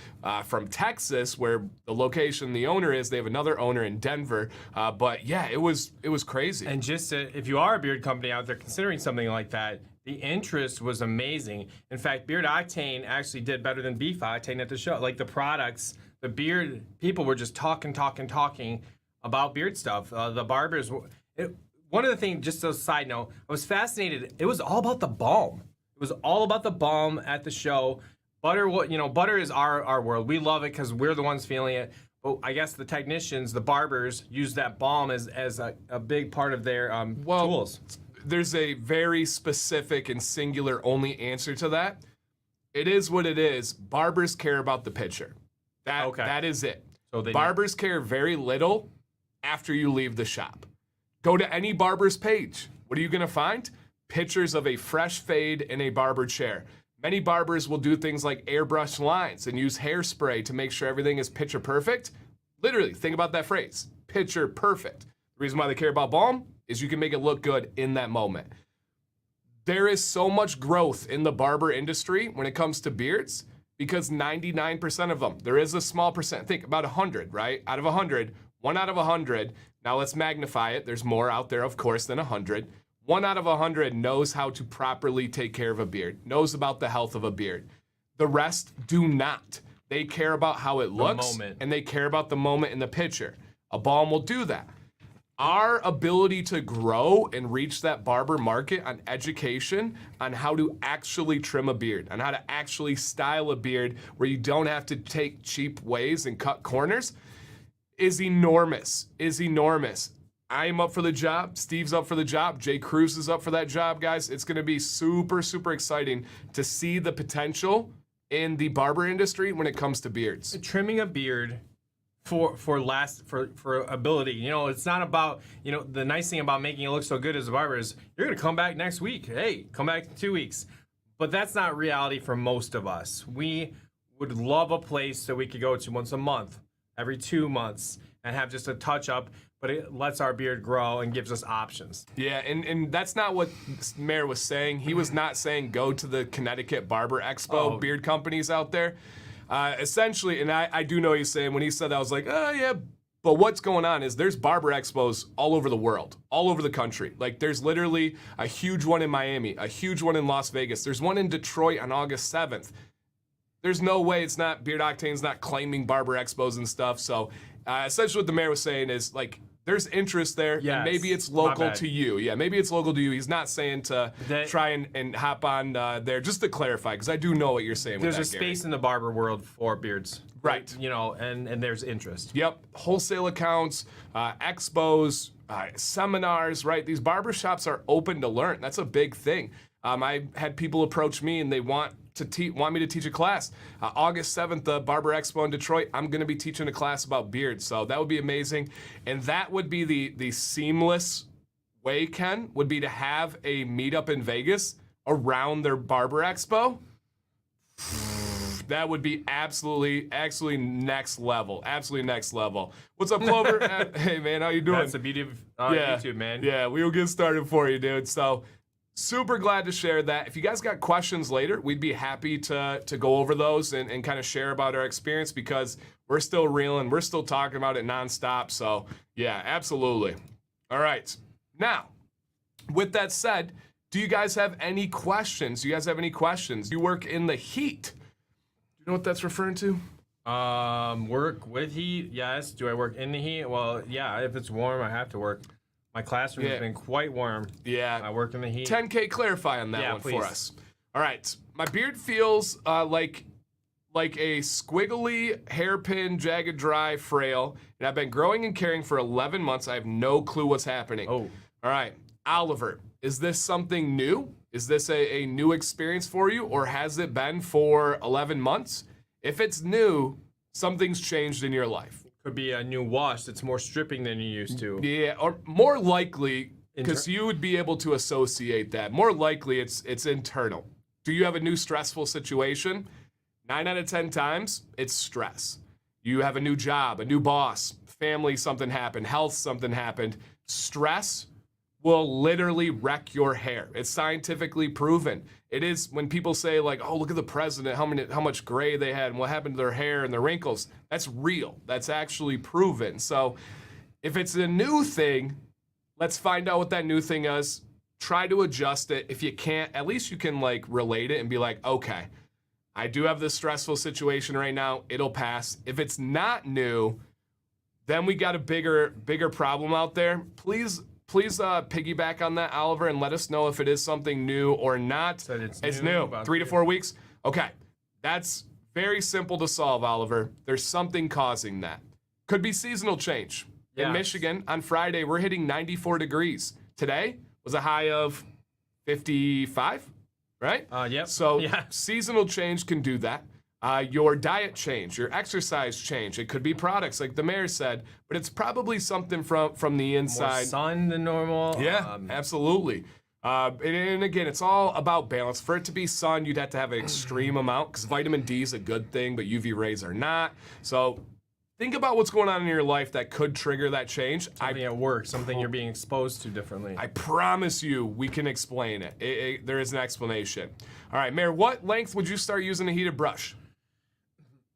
Texas, where the location the owner is. They have another owner in Denver. But yeah, it was crazy.
And just if you are a beard company out there considering something like that, the interest was amazing. In fact, Beard Octane actually did better than Beef Octane at the show. Like the products, the beard people were just talking about beard stuff. The barbers. One of the things, just as a side note, I was fascinated. It was all about the balm. It was all about the balm at the show. Butter is our world. We love it because we're the ones feeling it. But I guess the technicians, the barbers, use that balm as a big part of their tools.
There's a very specific and singular only answer to that. It is what it is. Barbers care about the picture. That is it. So barbers care very little after you leave the shop. Go to any barber's page. What are you going to find? Pictures of a fresh fade in a barber chair. Many barbers will do things like airbrush lines and use hairspray to make sure everything is picture perfect. Literally, think about that phrase, picture perfect. The reason why they care about balm is you can make it look good in that moment. There is so much growth in the barber industry when it comes to beards because 99% of them, there is a small percent, think about 100, right? Out of 100, 1 out of 100, now let's magnify it. There's more out there, of course, than 100. 1 out of 100 knows how to properly take care of a beard, knows about the health of a beard. The rest do not. They care about how it looks, and they care about the moment in the picture. A balm will do that. Our ability to grow and reach that barber market on education on how to actually trim a beard, on how to actually style a beard where you don't have to take cheap ways and cut corners is enormous, I am up for the job. Steve's up for the job. Jay Cruz is up for that job, guys. It's going to be super, super exciting to see the potential in the barber industry when it comes to beards.
Trimming a beard for ability. It's not about, the nice thing about making it look so good as a barber is you're going to come back next week. Hey, come back in 2 weeks. But that's not reality for most of us. We would love a place that we could go to once a month, every 2 months, and have just a touch up, but it lets our beard grow and gives us options.
Yeah, and that's not what Mayor was saying. He was not saying go to the Connecticut Barber Expo, beard companies out there. Essentially, and I do know what he's saying. When he said that, I was like, oh, yeah. But what's going on is there's barber expos all over the world, all over the country. Like there's literally a huge one in Miami, a huge one in Las Vegas. There's one in Detroit on August 7th. There's no way it's not, Beard Octane's not claiming barber expos and stuff. So essentially what the mayor was saying is like, there's interest there, and maybe it's local to you. Yeah, maybe it's local to you. He's not saying to try and hop on there, just to clarify, because I do know what you're saying.
There's a space in the barber world for beards.
Right.
And there's interest.
Yep. Wholesale accounts, expos, seminars, right? These barber shops are open to learn. That's a big thing. I had people approach me and they want to want me to teach a class. August 7th, the Barber Expo in Detroit, I'm going to be teaching a class about beards. So that would be amazing. And that would be the seamless way, Ken, would be to have a meetup in Vegas around their Barber Expo. That would be absolutely next level. Absolutely next level. What's up, Clover? Hey, man, how you doing?
That's the beauty of YouTube, man.
Yeah, we will get started for you, dude. So super glad to share that. If you guys got questions later, we'd be happy to go over those and kind of share about our experience, because we're still reeling. We're still talking about it nonstop. So yeah, absolutely. All right. Now, with that said, do you guys have any questions? Do you guys have any questions? You work in the heat. Do you know what that's referring to?
Work with heat, yes. Do I work in the heat? Well, yeah, if it's warm, I have to work. My classroom has been quite warm.
Yeah.
I work in the heat.
10K clarify on that one
please.
for us. All right. My beard feels like a squiggly, hairpin, jagged, dry, frail, and I've been growing and caring for 11 months. I have no clue what's happening.
Oh.
All right. Oliver, is this something new? Is this a new experience for you, or has it been for 11 months? If it's new, something's changed in your life.
Could be a new wash that's more stripping than you used to.
Yeah, or more likely, because you would be able to associate that. More likely, it's internal. Do you have a new stressful situation? 9 out of 10 times, it's stress. You have a new job, a new boss, family, something happened, health, something happened. Stress will literally wreck your hair. It's scientifically proven. It is when people say like, oh, look at the president, how much gray they had and what happened to their hair and their wrinkles. That's real. That's actually proven. So if it's a new thing, let's find out what that new thing is. Try to adjust it. If you can't, at least you can like relate it and be like, okay, I do have this stressful situation right now. It'll pass. If it's not new, then we got a bigger problem out there. Please piggyback on that, Oliver, and let us know if it is something new or not. It's new. 3 to 4 weeks. Okay. That's very simple to solve, Oliver. There's something causing that. Could be seasonal change.
Yes.
In Michigan, on Friday, we're hitting 94 degrees. Today was a high of 55, right?
Yep.
So seasonal change can do that. Your diet change, your exercise change. It could be products, like the mayor said, but it's probably something from the inside.
More sun than normal.
Yeah, absolutely. And again, it's all about balance. For it to be sun, you'd have to have an extreme amount, because vitamin D is a good thing, but UV rays are not. So think about what's going on in your life that could trigger that change.
Something at work, something you're being exposed to differently.
I promise you, we can explain it. There is an explanation. All right, Mayor, what length would you start using a heated brush?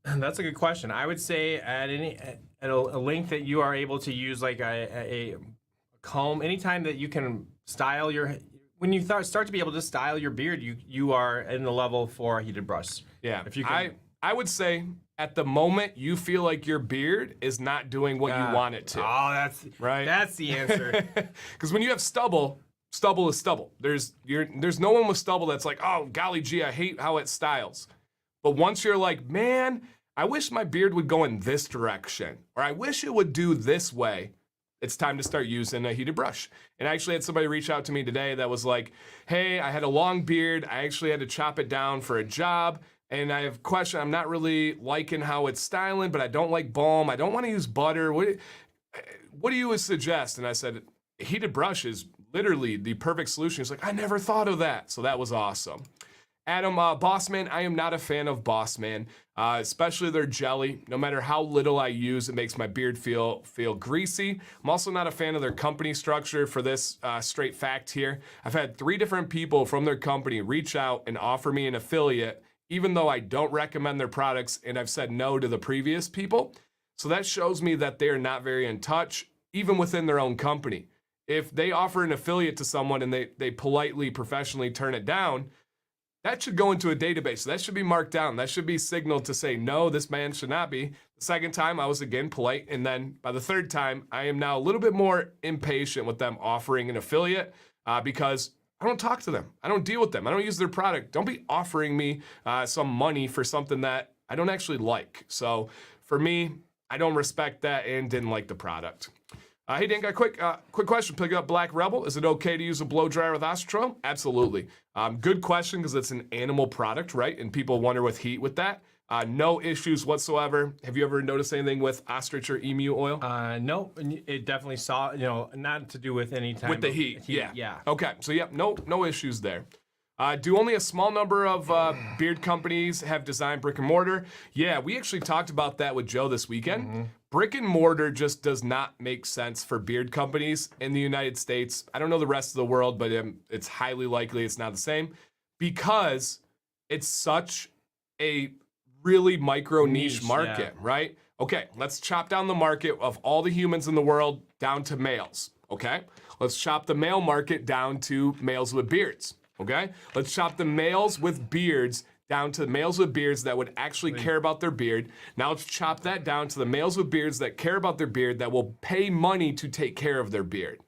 That's a good question. I would say at a length that you are able to use, like a comb, anytime that you can style your. When you start to be able to style your beard, you are in the level for a heated brush.
Yeah,
if you can,
I would say at the moment you feel like your beard is not doing what you want it to.
Oh, that's
right.
That's the answer.
Because when you have stubble is stubble. There's no one with stubble that's like, oh golly gee, I hate how it styles. But once you're like, man, I wish my beard would go in this direction, or I wish it would do this way, it's time to start using a heated brush. And I actually had somebody reach out to me today that was like, hey, I had a long beard. I actually had to chop it down for a job. And I have a question. I'm not really liking how it's styling, but I don't like balm. I don't want to use butter. What do you suggest? And I said, heated brush is literally the perfect solution. He's like, I never thought of that. So that was awesome. Adam, Bossman, I am not a fan of Bossman, especially their jelly. No matter how little I use, it makes my beard feel greasy. I'm also not a fan of their company structure. For this straight fact here, I've had 3 different people from their company reach out and offer me an affiliate, even though I don't recommend their products, and I've said no to the previous people. So that shows me that they're not very in touch, even within their own company. If they offer an affiliate to someone and they politely, professionally turn it down, that should go into a database. That should be marked down. That should be signaled to say, no, this man should not be. The second time, I was again polite. And then by the third time, I am now a little bit more impatient with them offering an affiliate because I don't talk to them. I don't deal with them. I don't use their product. Don't be offering me some money for something that I don't actually like. So for me, I don't respect that and didn't like the product. Hey, Dan, got a quick question. Pick up Black Rebel. Is it okay to use a blow dryer with ostrich oil? Absolutely. Good question because it's an animal product, right? And people wonder with heat with that. No issues whatsoever. Have you ever noticed anything with ostrich or emu oil?
No, it definitely saw, not to do with any time
With the heat, yeah.
Yeah.
Okay, so yep, no issues there. Do only a small number of beard companies have designed brick and mortar? Yeah, we actually talked about that with Joe this weekend.
Mm-hmm.
Brick and mortar just does not make sense for beard companies in the United States. I don't know the rest of the world, but it's highly likely it's not the same because it's such a really micro niche market, right? Okay, let's chop down the market of all the humans in the world down to males, okay? Let's chop the male market down to males with beards, okay? Let's chop the males with beards down to the males with beards that would actually care about their beard. Now let's chop that down to the males with beards that care about their beard that will pay money to take care of their beard.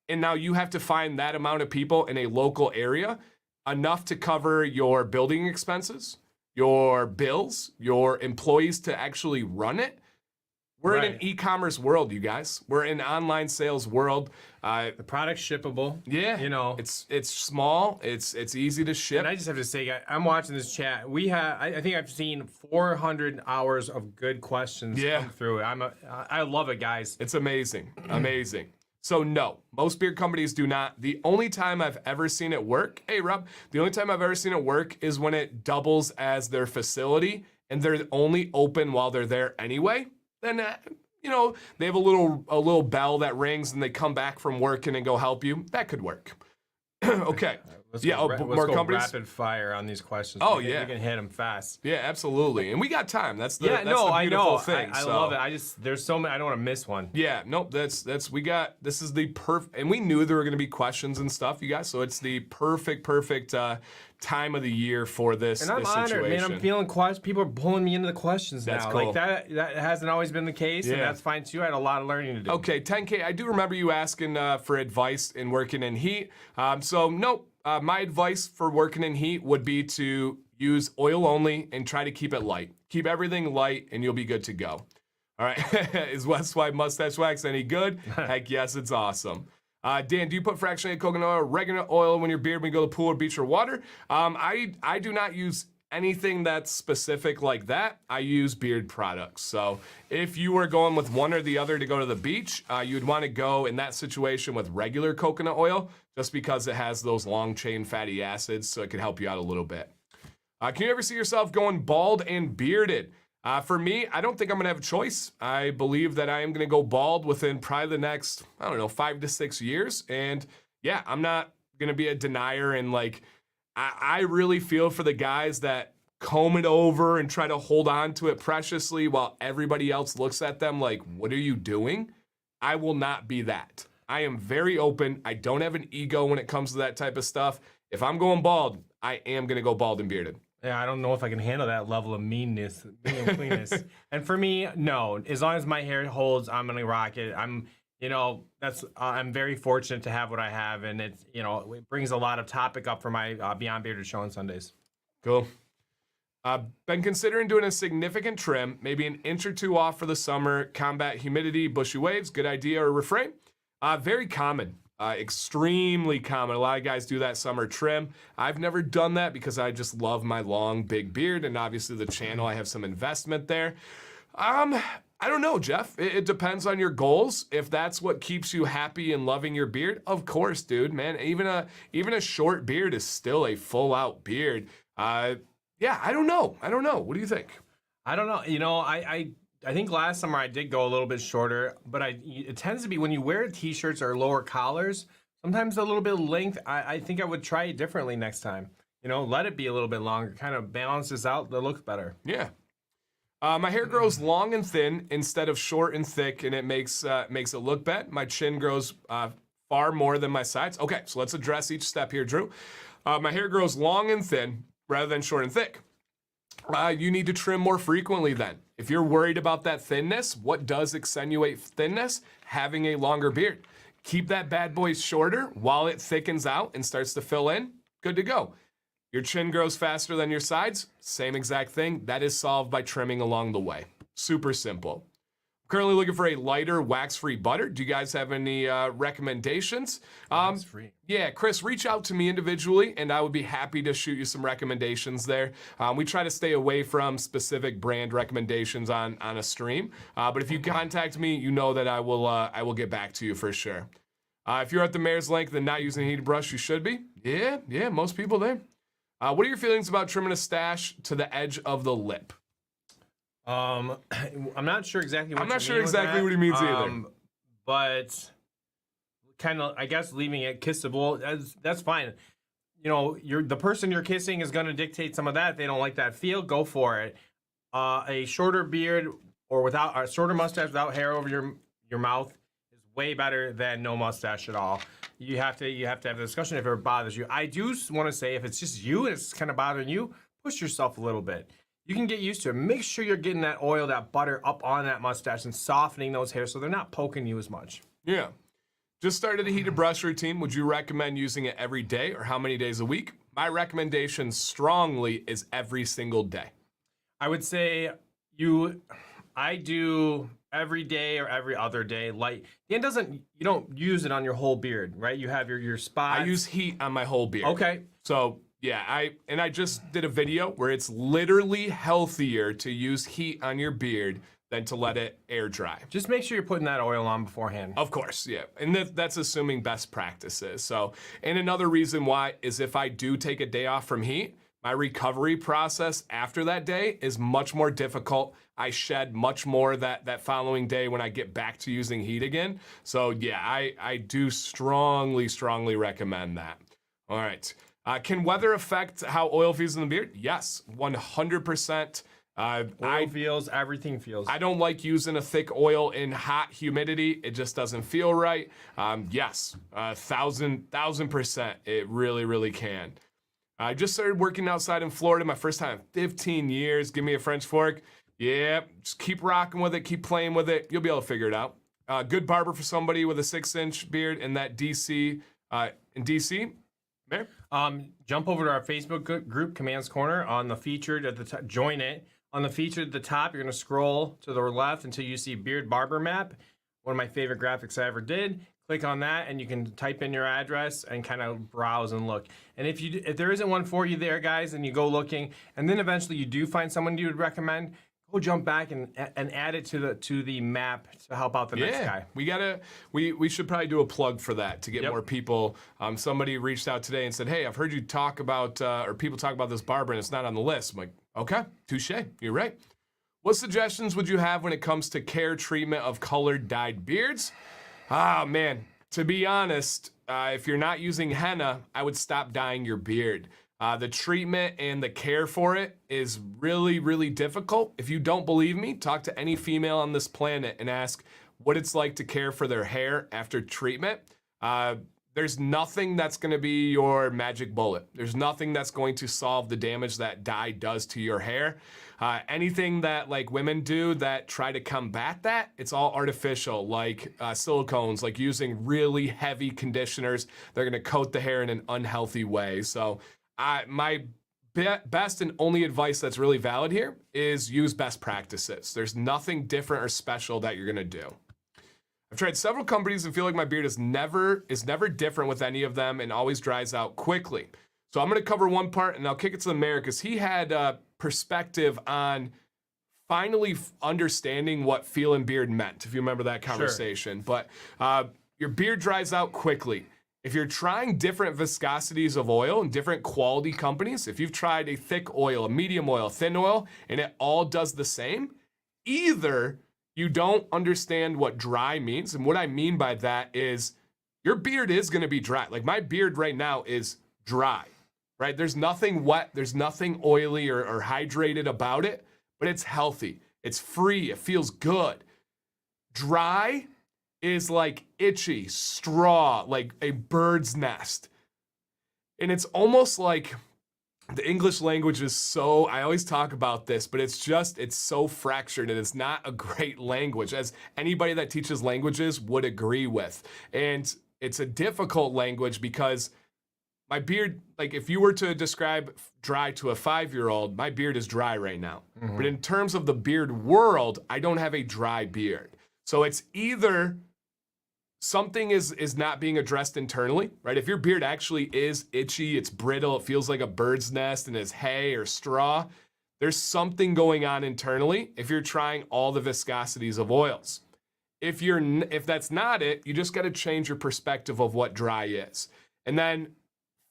And now you have to find that amount of people in a local area, enough to cover your building expenses, your bills, your employees to actually run it. We're in an e-commerce world, you guys. We're in an online sales world.
The product's shippable.
Yeah, it's small. It's easy to ship.
And I just have to say, I'm watching this chat. I think I've seen 400 hours of good questions come through. I love it, guys.
It's amazing, amazing. So no, most beard companies do not. The only time I've ever seen it work, hey Rob, the only time I've ever seen it work is when it doubles as their facility and they're only open while they're there anyway. Then they have a little bell that rings and they come back from work and go help you. That could work. Okay.
Let's
more
go
companies.
Rapid fire on these questions.
Oh,
we
yeah.
can hit them fast.
Yeah, absolutely. And we got time. That's the
I know.
beautiful thing.
I love it. There's so many. I don't want to miss one.
Yeah, nope. This is the perfect, and we knew there were going to be questions and stuff, you guys. So it's the perfect time of the year for this.
And I'm honored, man. I'm feeling people are pulling me into the questions
now.
Cool. Like that hasn't always been the case, and that's fine too. I had a lot of learning to do.
Okay, 10K. I do remember you asking for advice in working in heat. Nope. My advice for working in heat would be to use oil only and try to keep it light. Keep everything light and you'll be good to go. All right. Is West White Mustache Wax any good? Heck yes, it's awesome. Dan, do you put fractionated coconut oil or regular oil when your beard when you go to the pool or beach or water? I do not use anything that's specific like that. I use beard products. So if you were going with one or the other to go to the beach, you'd want to go in that situation with regular coconut oil just because it has those long chain fatty acids, so it can help you out a little bit. Can you ever see yourself going bald and bearded? For me, I don't think I'm going to have a choice. I believe that I am going to go bald within probably the next, 5 to 6 years. And yeah, I'm not going to be a denier. And I really feel for the guys that comb it over and try to hold on to it preciously while everybody else looks at them like, what are you doing? I will not be that. I am very open. I don't have an ego when it comes to that type of stuff. If I'm going bald, I am going to go bald and bearded.
Yeah, I don't know if I can handle that level of meanness and cleanness. And for me, no. As long as my hair holds, I'm gonna rock it. I'm very fortunate to have what I have, and it brings a lot of topic up for my Beyond Bearded show on Sundays.
Cool. Been considering doing a significant trim, maybe an inch or two off for the summer, combat humidity, bushy waves. Good idea or refrain? Very common. Extremely common. A lot of guys do that summer trim. I've never done that because I just love my long, big beard, and obviously the channel, I have some investment there. I don't know, Jeff. It depends on your goals. If that's what keeps you happy and loving your beard, of course, dude, man. Even a short beard is still a full-out beard. I don't know. What do you think?
I don't know. I think last summer I did go a little bit shorter, but it tends to be when you wear t-shirts or lower collars, sometimes a little bit of length. I think I would try it differently next time. Let it be a little bit longer, kind of balances out the look better.
Yeah. My hair grows long and thin instead of short and thick, and it makes it look bad. My chin grows far more than my sides. Okay, so let's address each step here, Drew. My hair grows long and thin rather than short and thick. You need to trim more frequently then. If you're worried about that thinness, what does accentuate thinness? Having a longer beard. Keep that bad boy shorter while it thickens out and starts to fill in. Good to go. Your chin grows faster than your sides. Same exact thing. That is solved by trimming along the way. Super simple. Currently looking for a lighter wax-free butter. Do you guys have any recommendations?
Wax-free.
Yeah, Chris, reach out to me individually, and I would be happy to shoot you some recommendations there. We try to stay away from specific brand recommendations on a stream, but if you contact me, you know that I will get back to you for sure. If you're at the mare's length and not using a heated brush, you should be. Yeah, most people there. What are your feelings about trimming a stash to the edge of the lip?
I'm not sure exactly what
I'm not sure exactly what he means either.
But kind of, I guess, leaving it kissable, that's fine. You know, the person you're kissing is going to dictate some of that. If they don't like that feel, go for it. A shorter beard or without a shorter mustache without hair over your mouth is way better than no mustache at all. You have to have a discussion if it bothers you. I do want to say if it's just you and it's kind of bothering you, push yourself a little bit. You can get used to it. Make sure you're getting that oil, that butter up on that mustache and softening those hairs so they're not poking you as much.
Yeah. Just started a heated brush routine. Would you recommend using it every day or how many days a week? My recommendation strongly is every single day.
I would say I do every day or every other day. Like, you don't use it on your whole beard, right? You have your spots.
I use heat on my whole beard.
Okay.
So yeah, I just did a video where it's literally healthier to use heat on your beard than to let it air dry.
Just make sure you're putting that oil on beforehand.
Of course, yeah. And that's assuming best practices. So, and another reason why is if I do take a day off from heat, my recovery process after that day is much more difficult. I shed much more that following day when I get back to using heat again. So yeah, I do strongly recommend that. All right. Can weather affect how oil feels in the beard? Yes, 100%.
Oil feels, everything feels.
I don't like using a thick oil in hot humidity. It just doesn't feel right. Yes, 1,000%. It really can. I just started working outside in Florida, my first time in 15 years. Give me a French fork. Yeah, just keep rocking with it, keep playing with it. You'll be able to figure it out. Good barber for somebody with a 6-inch beard in that DC. In DC, Mayor?
Jump over to our Facebook group, Commands Corner, on the featured at the top. Join it. On the featured at the top, you're going to scroll to the left until you see Beard Barber Map. One of my favorite graphics I ever did. Click on that, and you can type in your address and kind of browse and look. And if there isn't one for you there, guys, and you go looking, and then eventually you do find someone you would recommend, go jump back and add it to the map to help out the next guy.
We should probably do a plug for that to get more people. Somebody reached out today and said, "Hey, I've heard you talk about or people talk about this barber and it's not on the list." I'm like, okay, touche. You're right. What suggestions would you have when it comes to care treatment of colored dyed beards? Ah, man. To be honest, if you're not using henna, I would stop dyeing your beard. The treatment and the care for it is really difficult. If you don't believe me, talk to any female on this planet and ask what it's like to care for their hair after treatment. There's nothing that's going to be your magic bullet. There's nothing that's going to solve the damage that dye does to your hair. Anything that like women do that try to combat that, it's all artificial, like silicones, like using really heavy conditioners. They're going to coat the hair in an unhealthy way. So my best and only advice that's really valid here is use best practices. There's nothing different or special that you're gonna do. I've tried several companies and feel like my beard is never different with any of them and always dries out quickly. So I'm gonna cover one part and I'll kick it to the mayor because he had a perspective on finally understanding what feeling beard meant, if you remember that conversation. Sure. But your beard dries out quickly. If you're trying different viscosities of oil and different quality companies, if you've tried a thick oil, a medium oil, thin oil, and it all does the same, either you don't understand what dry means, and what I mean by that is your beard is gonna be dry. Like my beard right now is dry, right? There's nothing wet, there's nothing oily or hydrated about it, but it's healthy, it's free, it feels good. Dry is like itchy, straw, like a bird's nest. And it's almost like the English language is so, I always talk about this, but it's so fractured and it's not a great language, as anybody that teaches languages would agree with. And it's a difficult language because my beard, like if you were to describe dry to a 5-year-old, my beard is dry right now. Mm-hmm. But in terms of the beard world, I don't have a dry beard. So it's either something is not being addressed internally, right? If your beard actually is itchy, it's brittle, it feels like a bird's nest and is hay or straw, there's something going on internally if you're trying all the viscosities of oils. If that's not it, you just got to change your perspective of what dry is. And then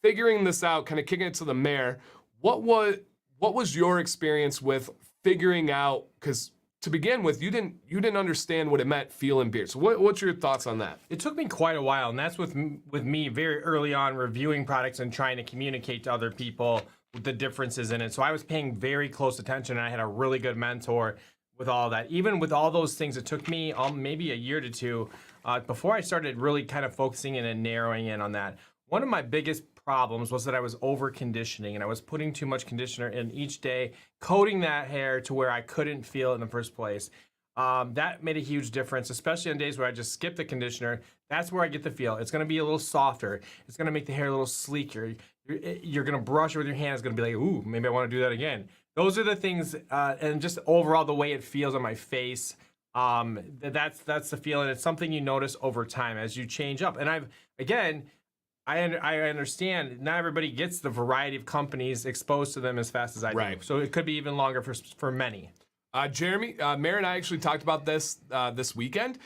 figuring this out, kind of kicking it to the mayor, what was your experience with figuring out, because to begin with, you didn't understand what it meant feeling beard. So what's your thoughts on that?
It took me quite a while, and that's with me very early on reviewing products and trying to communicate to other people the differences in it. So I was paying very close attention, and I had a really good mentor with all that. Even with all those things, it took me maybe a year to two before I started really kind of focusing in and narrowing in on that. One of my biggest problems was that I was over conditioning, and I was putting too much conditioner in each day, coating that hair to where I couldn't feel it in the first place. That made a huge difference, especially on days where I just skip the conditioner. That's where I get the feel. It's going to be a little softer. It's going to make the hair a little sleeker. You're going to brush it with your hand. It's going to be like, ooh, maybe I want to do that again. Those are the things, and just overall the way it feels on my face. That's the feeling. It's something you notice over time as you change up. And I understand not everybody gets the variety of companies exposed to them as fast as I do. So it could be even longer for many.
Jeremy, Mayor and I actually talked about this weekend.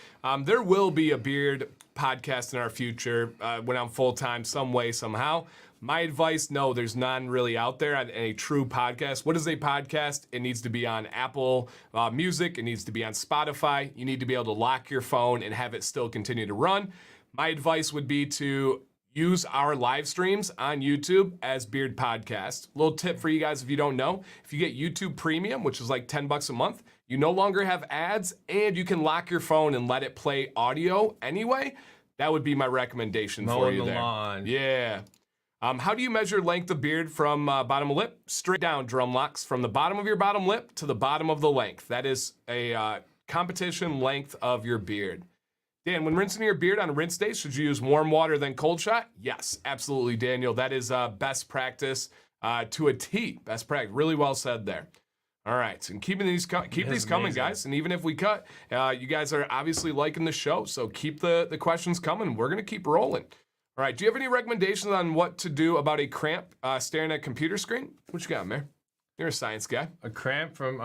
There will be a beard podcast in our future when I'm full-time some way, somehow. My advice, no, there's none really out there on a true podcast. What is a podcast? It needs to be on Apple Music. It needs to be on Spotify. You need to be able to lock your phone and have it still continue to run. My advice would be to use our live streams on YouTube as Beard Podcast. Little tip for you guys if you don't know. If you get YouTube Premium, which is like $10 a month, you no longer have ads and you can lock your phone and let it play audio anyway. That would be my recommendation for you there.
Lawn.
Yeah. How do you measure length of beard from bottom of lip? Straight down, drum locks, from the bottom of your bottom lip to the bottom of the length. That is a competition length of your beard. Dan, when rinsing your beard on rinse days, should you use warm water than cold shot? Yes, absolutely, Daniel. That is best practice to a T. Best practice. Really well said there. All right, and keep these coming, guys. And even if we cut, you guys are obviously liking the show, so keep the questions coming. We're going to keep rolling. All right, do you have any recommendations on what to do about a cramp staring at a computer screen? What you got, Mayor? You're a science guy.
A cramp from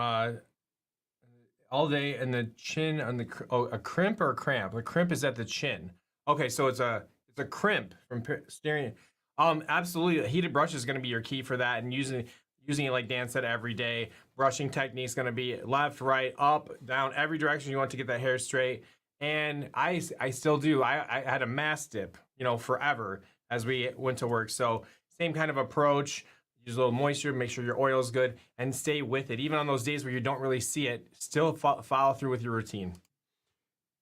all day in the chin on the a crimp or a cramp? The crimp is at the chin. Okay, so it's a crimp from staring. Absolutely, a heated brush is going to be your key for that, and using it like Dan said every day. Brushing technique is going to be left, right, up, down, every direction you want to get that hair straight. And I still do. I had a mask dip, forever as we went to work. So same kind of approach. Use a little moisture, make sure your oil is good, and stay with it. Even on those days where you don't really see it, still follow through with your routine.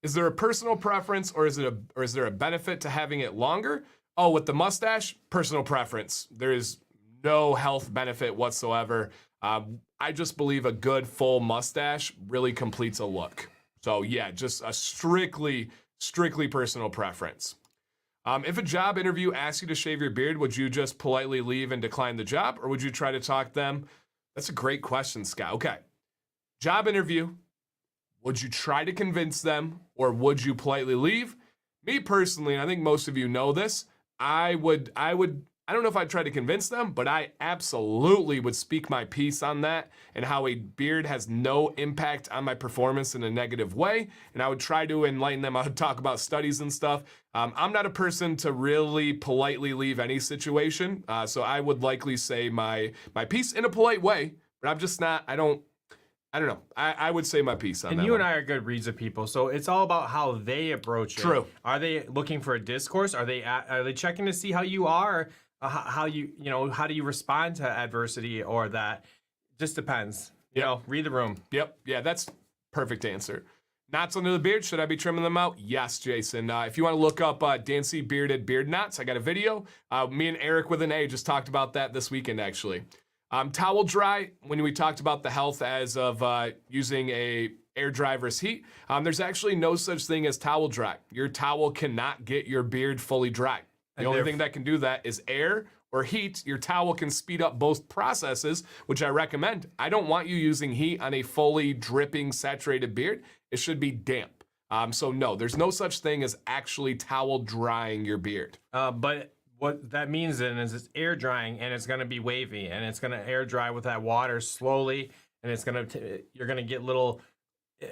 Is there a personal preference, or is there a benefit to having it longer? Oh, with the mustache, personal preference. There is no health benefit whatsoever. I just believe a good full mustache really completes a look. So yeah, just a strictly personal preference. If a job interview asks you to shave your beard, would you just politely leave and decline the job, or would you try to talk them? That's a great question, Scott. Okay. Job interview. Would you try to convince them, or would you politely leave? Me personally, and I think most of you know this, I don't know if I'd try to convince them, but I absolutely would speak my piece on that and how a beard has no impact on my performance in a negative way. And I would try to enlighten them. I would talk about studies and stuff. I'm not a person to really politely leave any situation. So I would likely say my piece in a polite way, but I'm just not, I don't know. I would say my piece on that.
And you
one.
and I are good reads of people, so it's all about how they approach it.
True.
Are they looking for a discourse? Are they checking to see how you are? How do you respond to adversity, or that? Just depends. Read the room.
Yep. Yeah, that's perfect answer. Knots under the beard, should I be trimming them out? Yes, Jason. If you want to look up Dancy Bearded Beard Knots, I got a video. Me and Eric with an A just talked about that this weekend, actually. Towel dry, when we talked about the health as of using a air dry versus heat, there's actually no such thing as towel dry. Your towel cannot get your beard fully dry. The only thing that can do that is air or heat. Your towel can speed up both processes, which I recommend. I don't want you using heat on a fully dripping, saturated beard. It should be damp. So no, there's no such thing as actually towel drying your beard.
But what that means then is it's air drying and it's going to be wavy and it's going to air dry with that water slowly and it's going to you're going to get little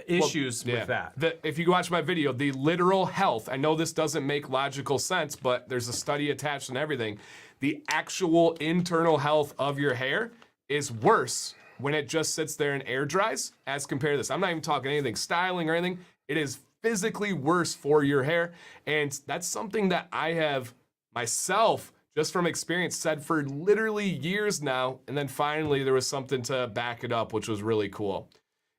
issues with that.
If you watch my video, the literal health, I know this doesn't make logical sense, but there's a study attached and everything. The actual internal health of your hair is worse when it just sits there and air dries as compared to this. I'm not even talking anything styling or anything. It is physically worse for your hair. And that's something that I have myself, just from experience, said for literally years now. And then finally there was something to back it up, which was really cool.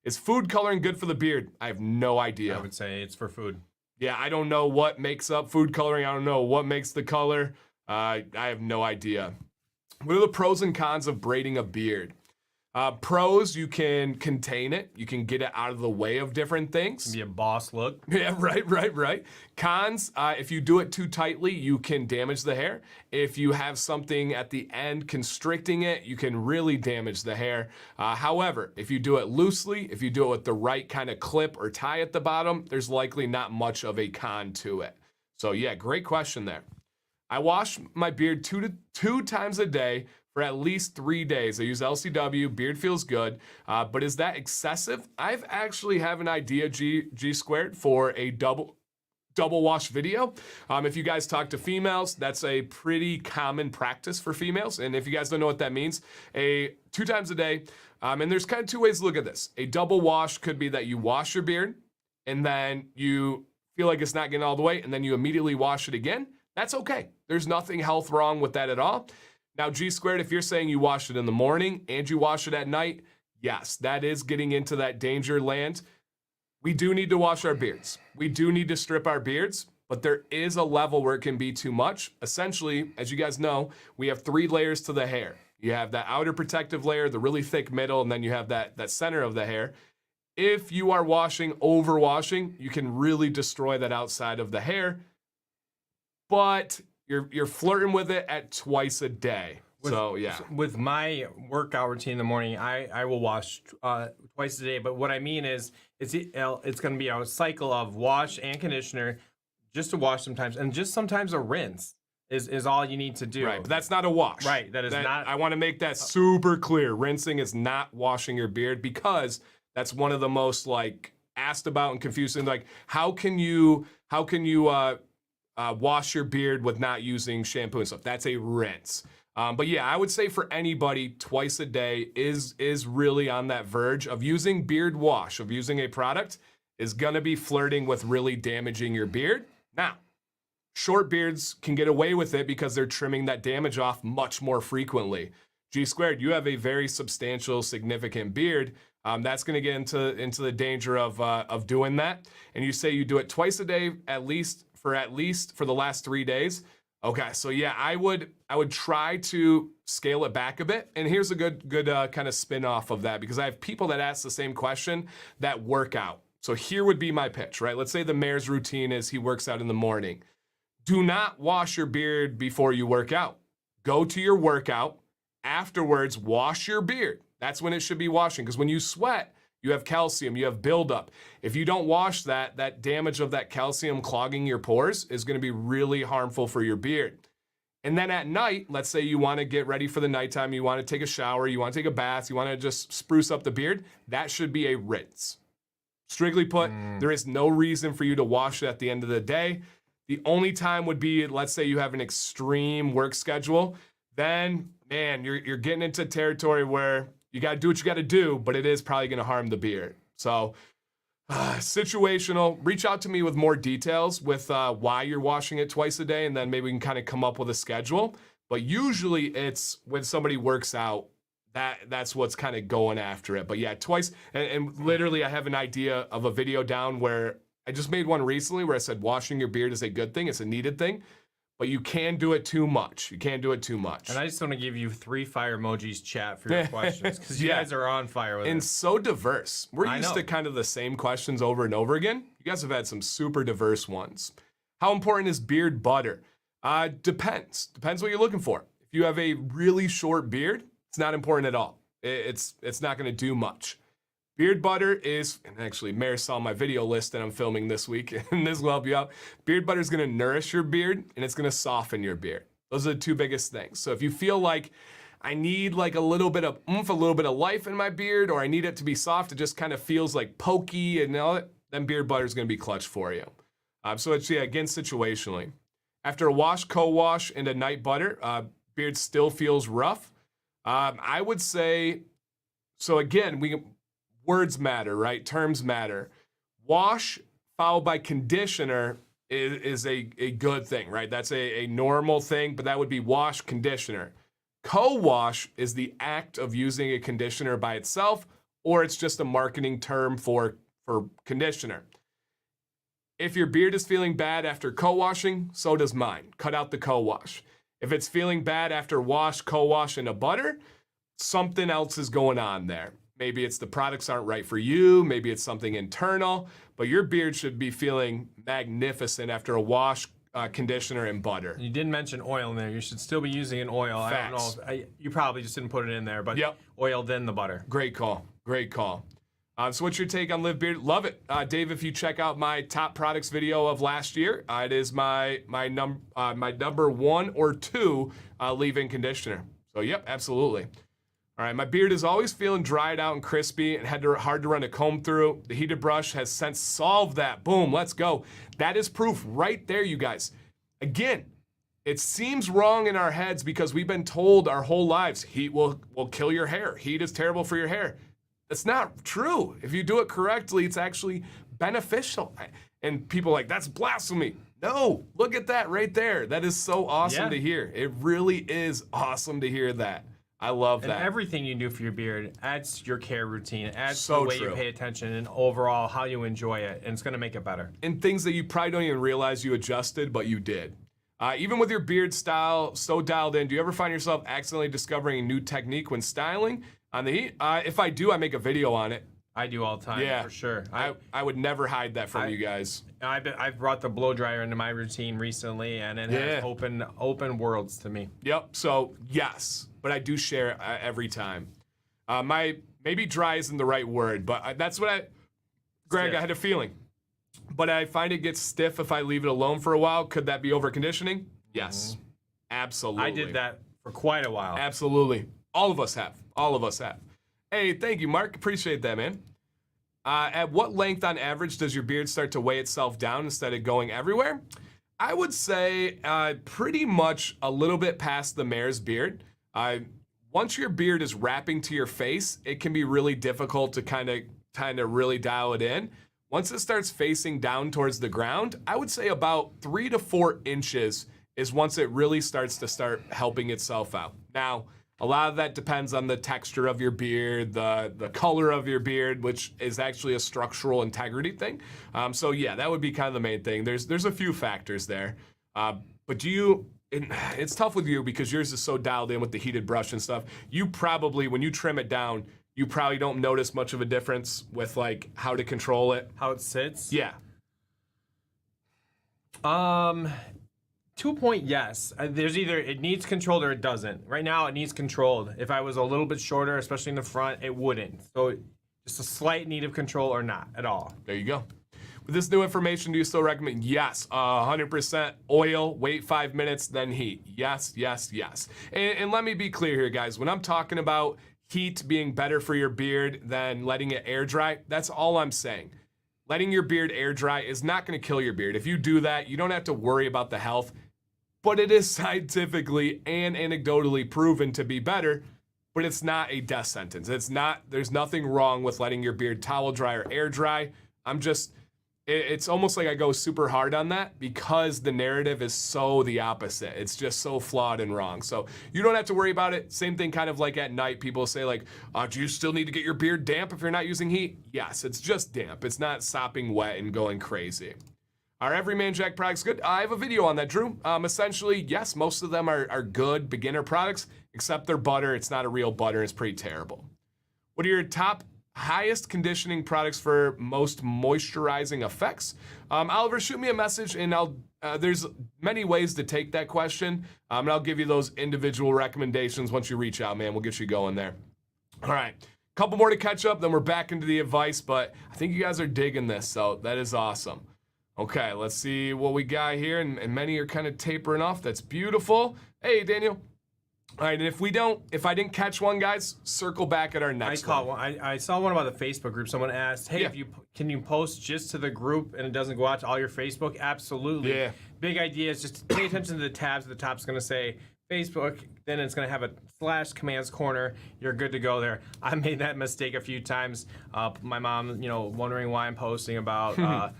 Is food coloring good for the beard? I have no idea.
I would say it's for food.
Yeah, I don't know what makes up food coloring. I don't know what makes the color. I have no idea. What are the pros and cons of braiding a beard? Pros, you can contain it. You can get it out of the way of different things.
Be a boss look.
Yeah, right. Cons, if you do it too tightly, you can damage the hair. If you have something at the end constricting it, you can really damage the hair. However, if you do it loosely, if you do it with the right kind of clip or tie at the bottom, there's likely not much of a con to it. So yeah, great question there. I wash my beard two times a day for at least 3 days. I use LCW, beard feels good, but is that excessive? I've actually have an idea, G squared, for a double wash video. If you guys talk to females, that's a pretty common practice for females. And if you guys don't know what that means, 2 times a day, and there's kind of 2 ways to look at this. A double wash could be that you wash your beard and then you feel like it's not getting all the way and then you immediately wash it again. That's okay. There's nothing health wrong with that at all. Now, G squared, if you're saying you wash it in the morning and you wash it at night, yes, that is getting into that danger land. We do need to wash our beards. We do need to strip our beards, but there is a level where it can be too much. Essentially, as you guys know, we have 3 layers to the hair. You have that outer protective layer, the really thick middle, and then you have that center of the hair. If you are overwashing, you can really destroy that outside of the hair. But you're flirting with it at twice a day.
With my workout routine in the morning, I will wash twice a day. But what I mean is, it's going to be a cycle of wash and conditioner, just to wash sometimes, and just sometimes a rinse is all you need to do.
Right, but that's not a wash.
Right, that is not.
I want to make that super clear. Rinsing is not washing your beard, because that's one of the most asked about and confusing. Like, how can you wash your beard with not using shampoo and stuff? That's a rinse. But yeah, I would say for anybody, twice a day is really on that verge of using beard wash, of using a product, is gonna be flirting with really damaging your beard. Now, short beards can get away with it because they're trimming that damage off much more frequently. G squared, you have a very substantial, significant beard. That's gonna get into the danger of doing that. And you say you do it twice a day, at least for the last 3 days. Okay, so yeah, I would try to scale it back a bit. And here's a good kind of spin off of that, because I have people that ask the same question that work out. So here would be my pitch, right? Let's say the mayor's routine is he works out in the morning. Do not wash your beard before you work out. Go to your workout. Afterwards, wash your beard. That's when it should be washing, because when you sweat, you have calcium, you have buildup. If you don't wash that damage of that calcium clogging your pores is going to be really harmful for your beard. And then at night, let's say you want to get ready for the nighttime, you want to take a shower, you want to take a bath, you want to just spruce up the beard, that should be a rinse. Strictly put, there is no reason for you to wash it at the end of the day. The only time would be, let's say you have an extreme work schedule, then, man, you're getting into territory where you got to do what you got to do, but it is probably going to harm the beard. So situational. Reach out to me with more details with why you're washing it twice a day, and then maybe we can kind of come up with a schedule. But usually it's when somebody works out, that's what's kind of going after it. But yeah, twice. And literally I have an idea of a video down where I just made one recently where I said washing your beard is a good thing. It's a needed thing. But you can do it too much. You can't do it too much.
And I just want to give you 3 fire emojis chat for your questions, because you guys are on fire with it.
And so diverse. We're used to kind of the same questions over and over again. You guys have had some super diverse ones. How important is beard butter? Depends. Depends what you're looking for. If you have a really short beard, it's not important at all. It's not going to do much. Beard butter is, and actually Mare saw my video list that I'm filming this week, and this will help you out. Beard butter is gonna nourish your beard, and it's gonna soften your beard. Those are the two biggest things. So if you feel like I need like a little bit of oomph, a little bit of life in my beard, or I need it to be soft, it just kind of feels like pokey and all that, then beard butter is gonna be clutch for you. So it's, yeah, again, situationally. After a wash, co-wash, and a night butter, beard still feels rough. I would say, so again, words matter, right? Terms matter. Wash followed by conditioner is a good thing, right? That's a normal thing, but that would be wash, conditioner. Co-wash is the act of using a conditioner by itself, or it's just a marketing term for conditioner. If your beard is feeling bad after co-washing, so does mine. Cut out the co-wash. If it's feeling bad after wash, co-wash, and a butter, something else is going on there. Maybe it's the products aren't right for you. Maybe it's something internal. But your beard should be feeling magnificent after a wash, conditioner, and butter.
You didn't mention oil in there. You should still be using an oil.
Facts.
I don't know. You probably just didn't put it in there, but
Yep.
oil then the butter.
Great call. Great call. So what's your take on Live Beard? Love it. Dave, if you check out my top products video of last year, it is my number 1 or 2 leave-in conditioner. So yep, absolutely. All right, my beard is always feeling dried out and crispy and hard to run a comb through. The heated brush has since solved that. Boom, let's go. That is proof right there, you guys. Again, it seems wrong in our heads because we've been told our whole lives, heat will kill your hair. Heat is terrible for your hair. That's not true. If you do it correctly, it's actually beneficial. And people are like, that's blasphemy. No, look at that right there. That is so awesome to hear. It really is awesome to hear that. I love that.
And everything you do for your beard adds to your care routine, adds
So
to the way
true.
you pay attention, and overall how you enjoy it, and it's going to make it better.
And things that you probably don't even realize you adjusted, but you did. Even with your beard style so dialed in, do you ever find yourself accidentally discovering a new technique when styling on the heat? If I do, I make a video on it.
I do all the time, for sure.
I would never hide that from you guys.
I've brought the blow dryer into my routine recently, and it has open worlds to me.
Yep. So yes, but I do share every time. Maybe dry isn't the right word, but that's what Greg, I had a feeling. But I find it gets stiff if I leave it alone for a while. Could that be over conditioning? Yes, absolutely.
I did that for quite a while.
Absolutely. All of us have. All of us have. Hey, thank you, Mark. Appreciate that, man. At what length on average does your beard start to weigh itself down instead of going everywhere? I would say pretty much a little bit past the mare's beard. Once your beard is wrapping to your face, it can be really difficult to kind of really dial it in. Once it starts facing down towards the ground, I would say about 3 to 4 inches is once it really starts to helping itself out. Now, a lot of that depends on the texture of your beard, the color of your beard, which is actually a structural integrity thing. So yeah, that would be kind of the main thing. There's a few factors there. But it's tough with you because yours is so dialed in with the heated brush and stuff. You probably, when you trim it down, you probably don't notice much of a difference with like how to control it.
How it sits?
Yeah.
2 point, yes. There's either it needs controlled or it doesn't. Right now, it needs controlled. If I was a little bit shorter, especially in the front, it wouldn't. So just a slight need of control or not at all.
There you go. With this new information, do you still recommend? Yes, 100% oil, wait 5 minutes, then heat. Yes, yes, yes. And let me be clear here, guys. When I'm talking about heat being better for your beard than letting it air dry, that's all I'm saying. Letting your beard air dry is not going to kill your beard. If you do that, you don't have to worry about the health. But it is scientifically and anecdotally proven to be better, but it's not a death sentence. There's nothing wrong with letting your beard towel dry or air dry. It's almost like I go super hard on that because the narrative is so the opposite. It's just so flawed and wrong. So you don't have to worry about it. Same thing kind of like at night, people say like, do you still need to get your beard damp if you're not using heat? Yes, it's just damp. It's not sopping wet and going crazy. Are Everyman Jack products good? I have a video on that, Drew. Essentially, yes, most of them are good beginner products, except their butter. It's not a real butter. It's pretty terrible. What are your top highest conditioning products for most moisturizing effects? Oliver, shoot me a message, and there's many ways to take that question, and I'll give you those individual recommendations once you reach out, man. We'll get you going there. All right. couple more to catch up, then we're back into the advice, but I think you guys are digging this, so that is awesome. Okay, let's see what we got here, and many are kind of tapering off. That's beautiful. Hey, Daniel. All right, and if I didn't catch one, guys, circle back at our next one.
I saw one about the Facebook group. Someone asked, hey, can you post just to the group and it doesn't go out to all your Facebook? Absolutely. Yeah. Big idea is just pay attention to the tabs. At the top is going to say Facebook, then it's going to have a /commands corner. You're good to go there. I made that mistake a few times. My mom, wondering why I'm posting about,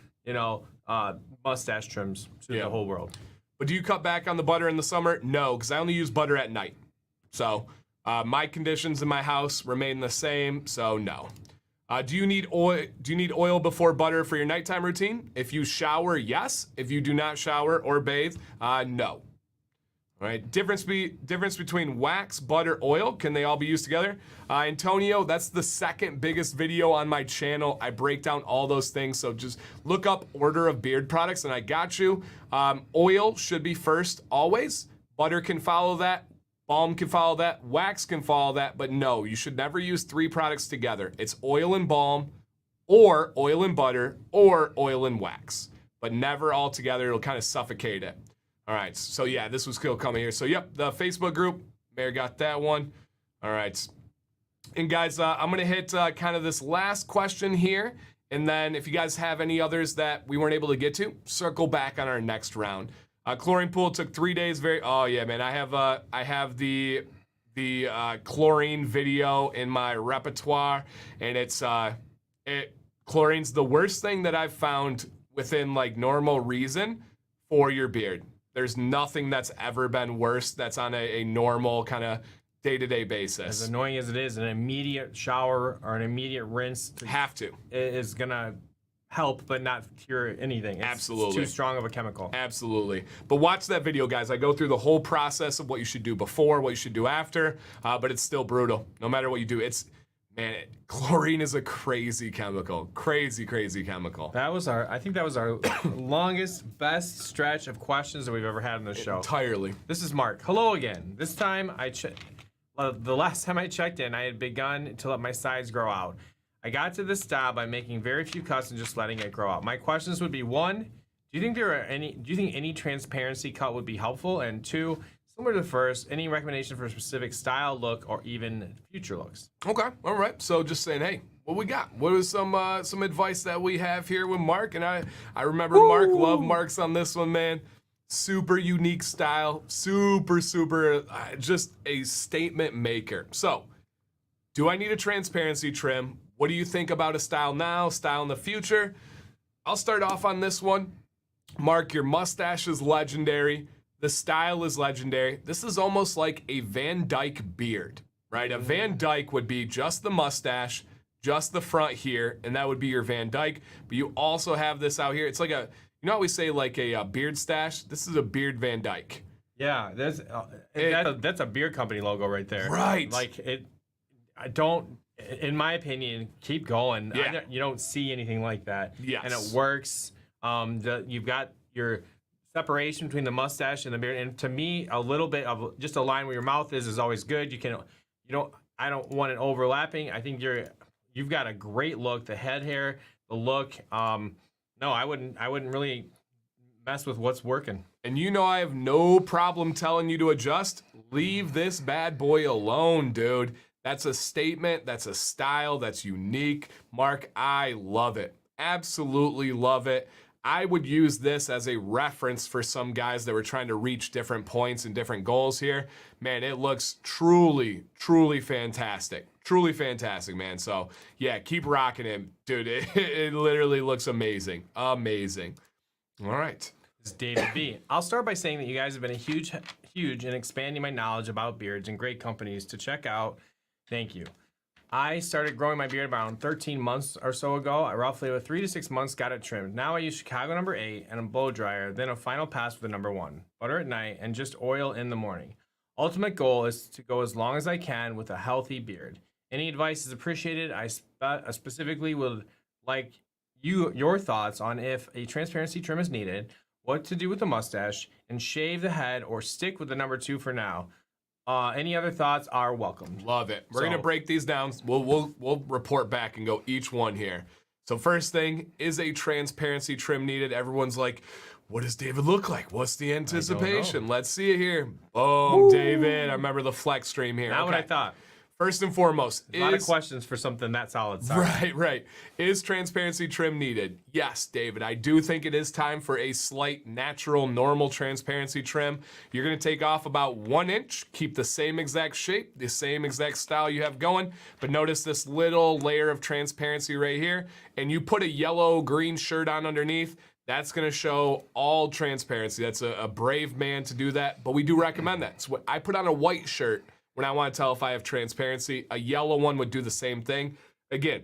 mustache trims to the whole world.
But do you cut back on the butter in the summer? No, because I only use butter at night. So my conditions in my house remain the same, so no. Do you need oil before butter for your nighttime routine? If you shower, yes. If you do not shower or bathe, no. All right. Difference between wax, butter, oil. Can they all be used together? Antonio, that's the second biggest video on my channel. I break down all those things. So just look up order of beard products and I got you. Oil should be first always. Butter can follow that. Balm can follow that. Wax can follow that. But no, you should never use 3 products together. It's oil and balm or oil and butter or oil and wax. But never all together. It'll kind of suffocate it. All right, so yeah, this was still coming here. So yep, the Facebook group, Mayor got that one. All right, and guys, I'm gonna hit kind of this last question here, and then if you guys have any others that we weren't able to get to, circle back on our next round. Chlorine pool took 3 days. Oh yeah, man, I have the chlorine video in my repertoire, and chlorine's the worst thing that I've found within like normal reason for your beard. There's nothing that's ever been worse that's on a normal kind of day-to-day basis.
As annoying as it is, an immediate shower or an immediate rinse is going to help but not cure anything. It's too strong of a chemical.
Absolutely. But watch that video, guys. I go through the whole process of what you should do before, what you should do after, but it's still brutal. No matter what you do, chlorine is a crazy chemical. Crazy chemical.
I think that was our longest, best stretch of questions that we've ever had on this show.
Entirely.
This is Mark. Hello again. This time the last time I checked in, I had begun to let my sides grow out. I got to this style by making very few cuts and just letting it grow out. My questions would be: 1, do you think any transparency cut would be helpful? And 2, similar to the first, any recommendation for a specific style, look, or even future looks?
Okay, all right. So just saying, hey, what we got? What is some advice that we have here with Mark? And I remember Mark, love Mark's on this one, man. Super unique style, super, just a statement maker. So, do I need a transparency trim? What do you think about a style now, style in the future? I'll start off on this one. Mark, your mustache is legendary. The style is legendary. This is almost like a Van Dyke beard, right? A Van Dyke would be just the mustache, just the front here, and that would be your Van Dyke. But you also have this out here. It's like how we say like a beard stash? This is a beard Van Dyke.
Yeah, that's a beard company logo right there.
Right.
In my opinion, keep going.
Yeah.
You don't see anything like that.
Yes.
And it works. You've got your separation between the mustache and the beard, and to me, a little bit of just a line where your mouth is always good. I don't want it overlapping. I think you've got a great look. The head hair, the look. No, I wouldn't really mess with what's working.
And I have no problem telling you to adjust. Leave this bad boy alone, dude. That's a statement. That's a style. That's unique. Mark, I love it. Absolutely love it. I would use this as a reference for some guys that were trying to reach different points and different goals here. Man, it looks truly fantastic. Truly fantastic, man. So, yeah, keep rocking it, dude. It literally looks amazing. Amazing. All right.
This is David B. I'll start by saying that you guys have been a huge in expanding my knowledge about beards and great companies to check out. Thank you. I started growing my beard around 13 months or so ago. I roughly, with 3 to 6 months, got it trimmed. Now I use Chicago number 8 and a blow dryer, then a final pass with the number 1. Butter at night and just oil in the morning. Ultimate goal is to go as long as I can with a healthy beard. Any advice is appreciated. I specifically would like your thoughts on if a transparency trim is needed, what to do with the mustache, and shave the head or stick with the number 2 for now. Any other thoughts are welcome.
Love it. We're gonna break these down. We'll report back and go each one here. So first thing, is a transparency trim needed? Everyone's like, what does David look like? What's the anticipation? Let's see it here. Boom, David. I remember the flex stream here.
Not what I thought.
First and foremost,
a lot of questions for something that solid. Sorry.
Right. Is transparency trim needed? Yes, David. I do think it is time for a slight, natural, normal transparency trim. You're going to take off about 1 inch, keep the same exact shape, the same exact style you have going, but notice this little layer of transparency right here, and you put a yellow-green shirt on underneath. That's going to show all transparency. That's a brave man to do that, but we do recommend that. So I put on a white shirt when I want to tell if I have transparency. A yellow one would do the same thing. Again,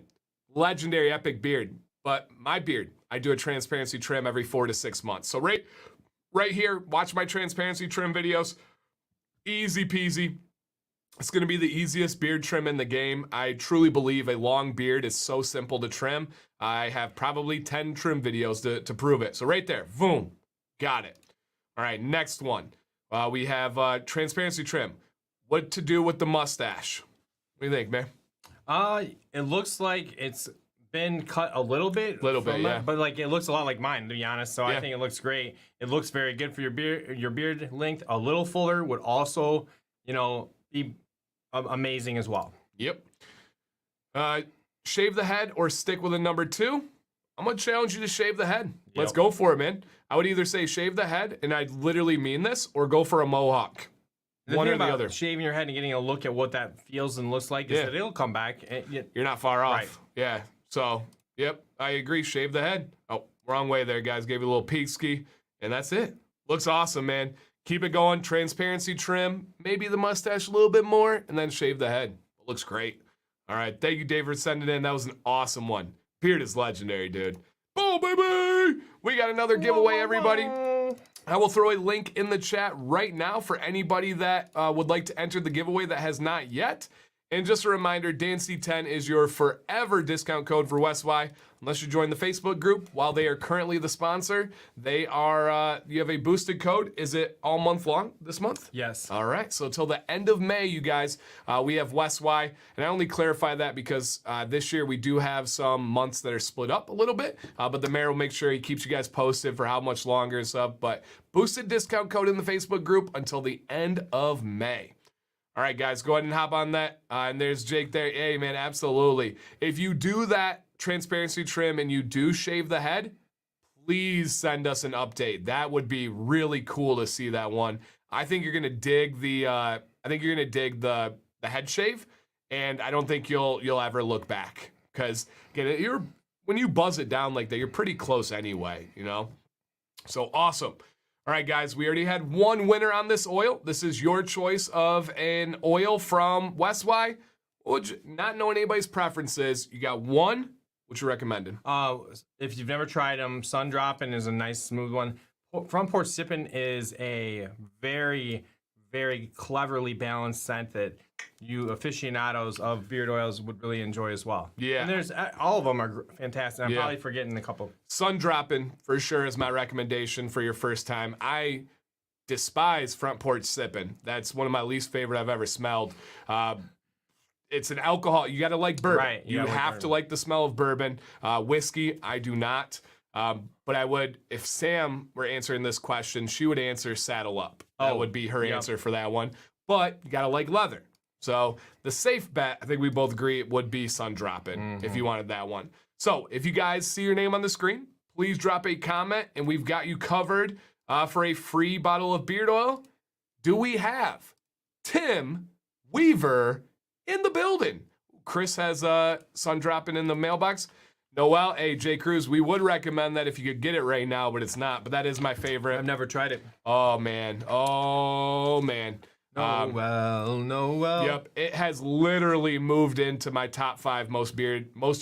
legendary epic beard, but my beard, I do a transparency trim every 4 to 6 months. So right here, watch my transparency trim videos. Easy peasy. It's going to be the easiest beard trim in the game. I truly believe a long beard is so simple to trim. I have probably 10 trim videos to prove it. So right there, boom, got it. All right, next one. We have transparency trim. What to do with the mustache? What do you think, man?
It looks like it's been cut a little bit.
Yeah.
But like it looks a lot like mine, to be honest. So I think it looks great. It looks very good for your beard length. A little fuller would also, be amazing as well.
Yep. Shave the head or stick with a number 2? I'm gonna challenge you to shave the head. Let's go for it, man. I would either say shave the head, and I literally mean this, or go for a mohawk. One or the other.
Shaving your head and getting a look at what that feels and looks like is that it'll come back.
You're not far off.
Right.
Yeah. So, yep, I agree. Shave the head. Oh, wrong way there, guys. Gave you a little peek ski, and that's it. Looks awesome, man. Keep it going. Transparency trim. Maybe the mustache a little bit more, and then shave the head. It looks great. All right. Thank you, Dave, for sending it in. That was an awesome one. Beard is legendary, dude. Boom, baby! We got another giveaway, everybody. I will throw a link in the chat right now for anybody that would like to enter the giveaway that has not yet. And just a reminder, DanC10 is your forever discount code for West Y. Unless you join the Facebook group, while they are currently the sponsor, they are, you have a boosted code. Is it all month long this month?
Yes.
All right, so till the end of May, you guys, we have West Y. And I only clarify that because this year we do have some months that are split up a little bit, but the mayor will make sure he keeps you guys posted for how much longer and stuff. But boosted discount code in the Facebook group until the end of May. All right, guys, go ahead and hop on that. And there's Jake there. Hey, man, absolutely. If you do that transparency trim and you do shave the head, please send us an update. That would be really cool to see that one. I think you're gonna dig the head shave, and I don't think you'll ever look back because when you buzz it down like that, you're pretty close anyway, So awesome. All right, guys, we already had one winner on this oil. This is your choice of an oil from West Y. Not knowing anybody's preferences, you got one. What you recommending?
If you've never tried them, Sun Droppin' is a nice, smooth one. Front Porch Sippin' is a very, very cleverly balanced scent that you aficionados of beard oils would really enjoy as well.
Yeah.
And there's all of them are fantastic. I'm probably forgetting a couple.
Sun Droppin' for sure is my recommendation for your first time. I despise Front Porch Sippin'. That's one of my least favorite I've ever smelled. It's an alcohol. You got to like bourbon.
Right.
You have to like the smell of bourbon. Whiskey, I do not. But I would, if Sam were answering this question, she would answer Saddle Up. That would be her answer for that one. But you got to like leather. So the safe bet, I think we both agree, it would be Sun Droppin' if you wanted that one. So if you guys see your name on the screen, please drop a comment, and we've got you covered for a free bottle of beard oil. Do we have Tim Weaver in the building? Chris has Sun Droppin' in the mailbox. Noel, hey, J. Cruz, we would recommend that if you could get it right now, but it's not. But that is my favorite.
I've never tried it.
Oh, man.
Noel.
Yep, it has literally moved into my top 5 most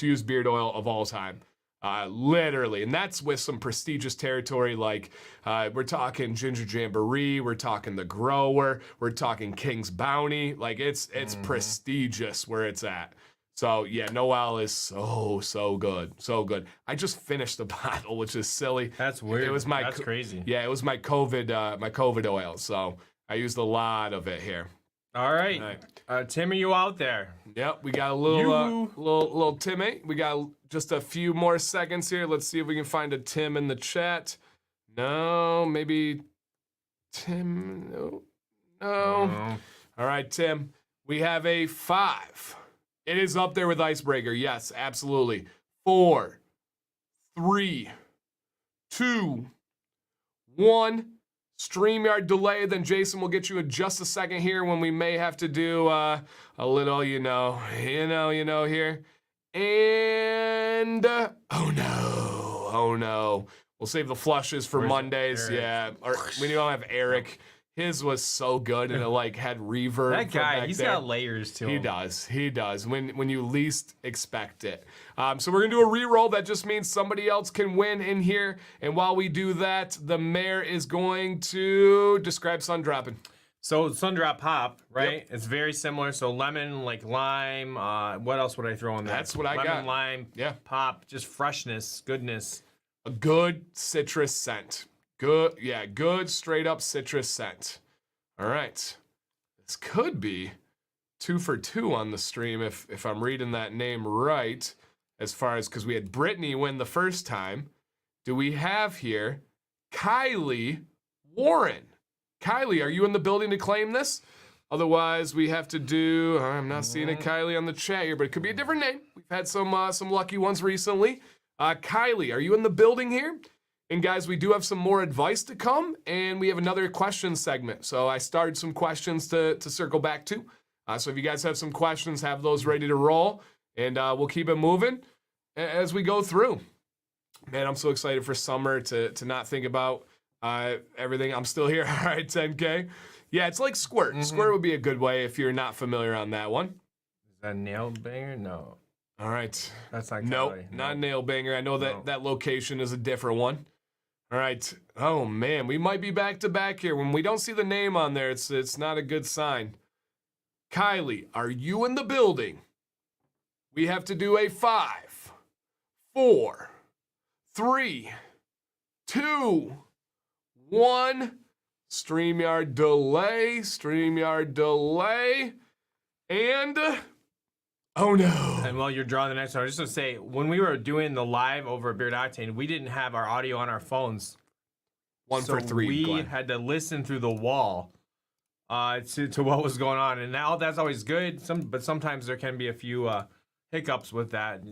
used beard oil of all time. Literally, and that's with some prestigious territory like we're talking Ginger Jamboree, we're talking The Grower, we're talking King's Bounty. Like it's prestigious where it's at. So yeah, Noel is so good, so good. I just finished the bottle, which is silly.
That's weird.
That's
crazy.
Yeah, it was my COVID oil, so I used a lot of it here.
All right.
All right.
Tim, are you out there?
Yep, we got a little
You.
little Timmy. We got just a few more seconds here. Let's see if we can find a Tim in the chat. No, maybe Tim. No.
Oh.
All right, Tim. We have a 5. It is up there with Icebreaker. Yes, absolutely. 4, 3, 2, 1. StreamYard delay. Then Jason will get you in just a second here when we may have to do a little, you know here. And oh no. We'll save the flushes for
Where's
Mondays.
Eric?
Yeah, or we don't have Eric. His was so good, and it like had reverb.
That guy,
back
he's
there.
got layers to him.
He does. When you least expect it. So we're gonna do a re-roll. That just means somebody else can win in here. And while we do that, the mayor is going to describe sun dropping.
So Sundrop Pop, right? It's very similar. So lemon, like lime. What else would I throw in there?
That's what I
lemon,
got.
Lemon, lime,
Yeah.
pop, just freshness, goodness.
A good citrus scent. Good straight up citrus scent. All right. This could be 2 for 2 on the stream if I'm reading that name right, as far as because we had Brittany win the first time. Do we have here Kylie Warren? Kylie, are you in the building to claim this? Otherwise, we have to do. I'm not seeing a Kylie on the chat here, but it could be a different name. We've had some lucky ones recently. Kylie, are you in the building here? And guys, we do have some more advice to come, and we have another question segment. So I started some questions to circle back to. So if you guys have some questions, have those ready to roll, and we'll keep it moving as we go through. Man, I'm so excited for summer to not think about everything. I'm still here. All right, 10K. Yeah, it's like Squirt.
Mm-hmm.
Squirt would be a good way if you're not familiar on that one.
Is that a nail banger? No.
All right.
That's not
Nope,
Kylie.
not Nail Banger. I know that location is a different one. All right. Oh man, we might be back to back here. When we don't see the name on there, it's not a good sign. Kylie, are you in the building? We have to do a 5, 4, 3, 2, 1. StreamYard delay. And oh no.
And while you're drawing the next one, I was just gonna say, when we were doing the live over at Beard Octane, we didn't have our audio on our phones.
1 for 3.
We
Glenn.
had to listen through the wall to what was going on. And now that's always good. But sometimes there can be a few hiccups with that.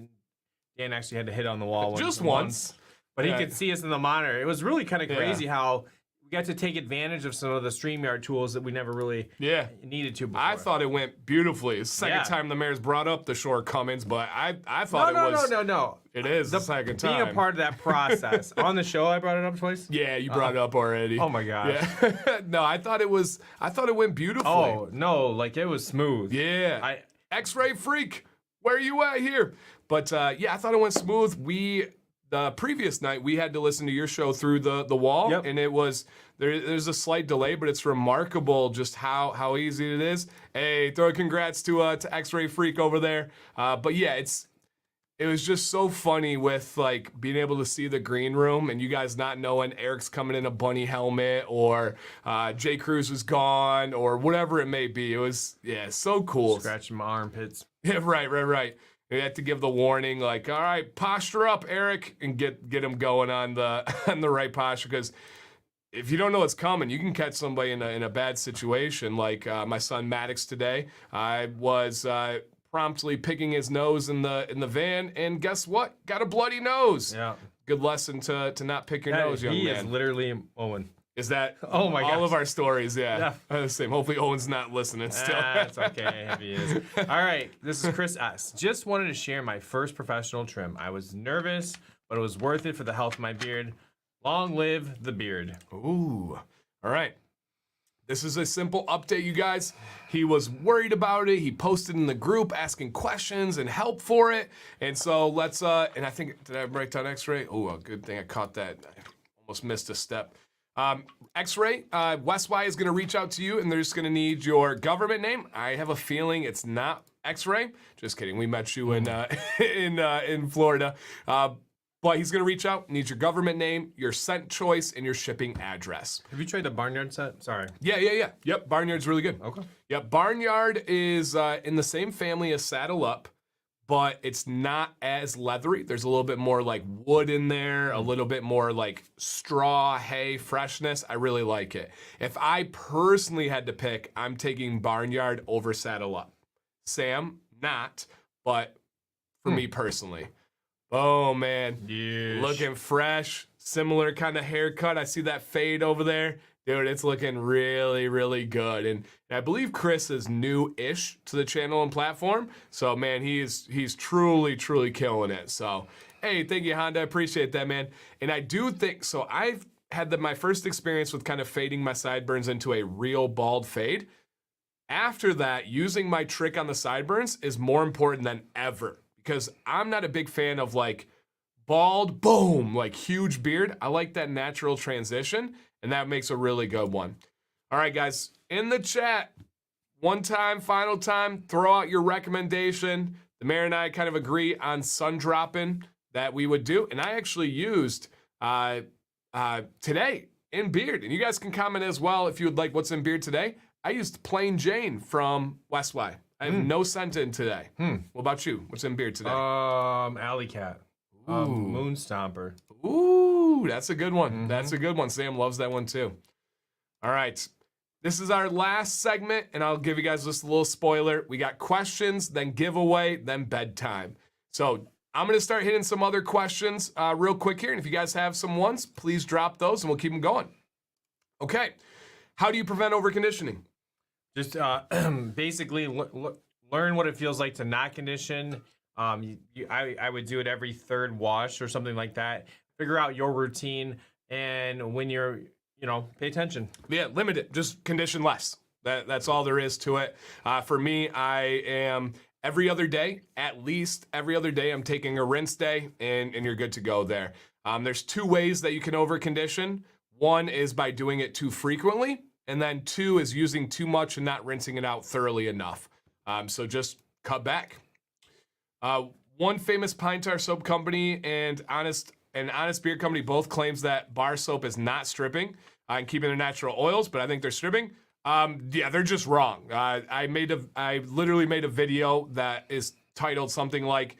Dan actually had to hit on the wall
Just once.
But
Yeah.
he could see us in the monitor. It was really kind of crazy how we got to take advantage of some of the StreamYard tools that we never really needed to before.
I thought it went beautifully. It's the second time the mayor's brought up the shortcomings, but I thought it was.
No.
It is the second time.
Being a part of that process. On the show, I brought it up twice?
Yeah, you brought it up already.
Oh my gosh.
Yeah. No, I thought it went beautifully.
Oh, no, like it was smooth.
Yeah. X-Ray Freak, where you at here? But yeah, I thought it went smooth. The previous night we had to listen to your show through the wall, and it was there's a slight delay, but it's remarkable just how easy it is. Hey, throw a congrats to X-Ray Freak over there. But yeah, it was just so funny with like being able to see the green room and you guys not knowing Eric's coming in a bunny helmet or Jay Cruz was gone or whatever it may be. It was so cool.
Scratching my armpits.
Yeah, right. We had to give the warning, like, all right, posture up, Eric, and get him going on the right posture. Because if you don't know what's coming, you can catch somebody in a bad situation. Like my son Maddox today, I was promptly picking his nose in the van, and guess what? Got a bloody nose.
Yeah.
Good lesson to not pick your nose, young man.
He is literally Owen.
Is that
oh my
all
gosh.
of our stories? Yeah. The same. Hopefully Owen's not listening still.
That's okay if he is. All right, this is Chris S. Just wanted to share my first professional trim. I was nervous, but it was worth it for the health of my beard. Long live the beard.
Ooh. All right. This is a simple update, you guys. He was worried about it. He posted in the group asking questions and help for it. And so let's, and I think, did I write down X-Ray? Oh, good thing I caught that. I almost missed a step. X-Ray, West Y is going to reach out to you, and they're just going to need your government name. I have a feeling it's not X-Ray. Just kidding. We met you in Florida. But he's going to reach out, needs your government name, your scent choice, and your shipping address.
Have you tried the Barnyard set? Sorry.
Yeah. Yep, Barnyard's really good.
Okay.
Yep, Barnyard is in the same family as Saddle Up, but it's not as leathery. There's a little bit more like wood in there, a little bit more like straw, hay, freshness. I really like it. If I personally had to pick, I'm taking Barnyard over Saddle Up. Sam, not, but for me personally. Oh, man.
Yeesh.
Looking fresh. Similar kind of haircut. I see that fade over there. Dude, it's looking really, really good. And I believe Chris is new-ish to the channel and platform. So, man, he's truly, truly killing it. So, hey, thank you, Honda. I appreciate that, man. And I do think, so I've had my first experience with kind of fading my sideburns into a real bald fade. After that, using my trick on the sideburns is more important than ever. Because I'm not a big fan of like bald, boom, like huge beard. I like that natural transition, and that makes a really good one. All right, guys, in the chat, one time, final time, throw out your recommendation. The mayor and I kind of agree on sun dropping that we would do, and I actually used today in beard, and you guys can comment as well if you would like what's in beard today. I used Plain Jane from West Y. I have no scent in today. What about you? What's in beard today?
Alley Cat. Moon Stomper.
Ooh, that's a good one. That's a good one. Sam loves that one too. All right. This is our last segment, and I'll give you guys just a little spoiler. We got questions, then giveaway, then bedtime. So I'm going to start hitting some other questions real quick here, and if you guys have some ones, please drop those, and we'll keep them going. Okay. How do you prevent overconditioning?
Just basically learn what it feels like to not condition. I would do it every third wash or something like that. Figure out your routine, and when you're, pay attention.
Yeah, limit it. Just condition less. That's all there is to it. For me, I am every other day, at least every other day, I'm taking a rinse day, and you're good to go there. There's two ways that you can overcondition. One is by doing it too frequently. And then two is using too much and not rinsing it out thoroughly enough. So just cut back. One famous pine tar soap company and Honest Beard Company both claims that bar soap is not stripping and keeping their natural oils, but I think they're stripping. Yeah, they're just wrong. I literally made a video that is titled something like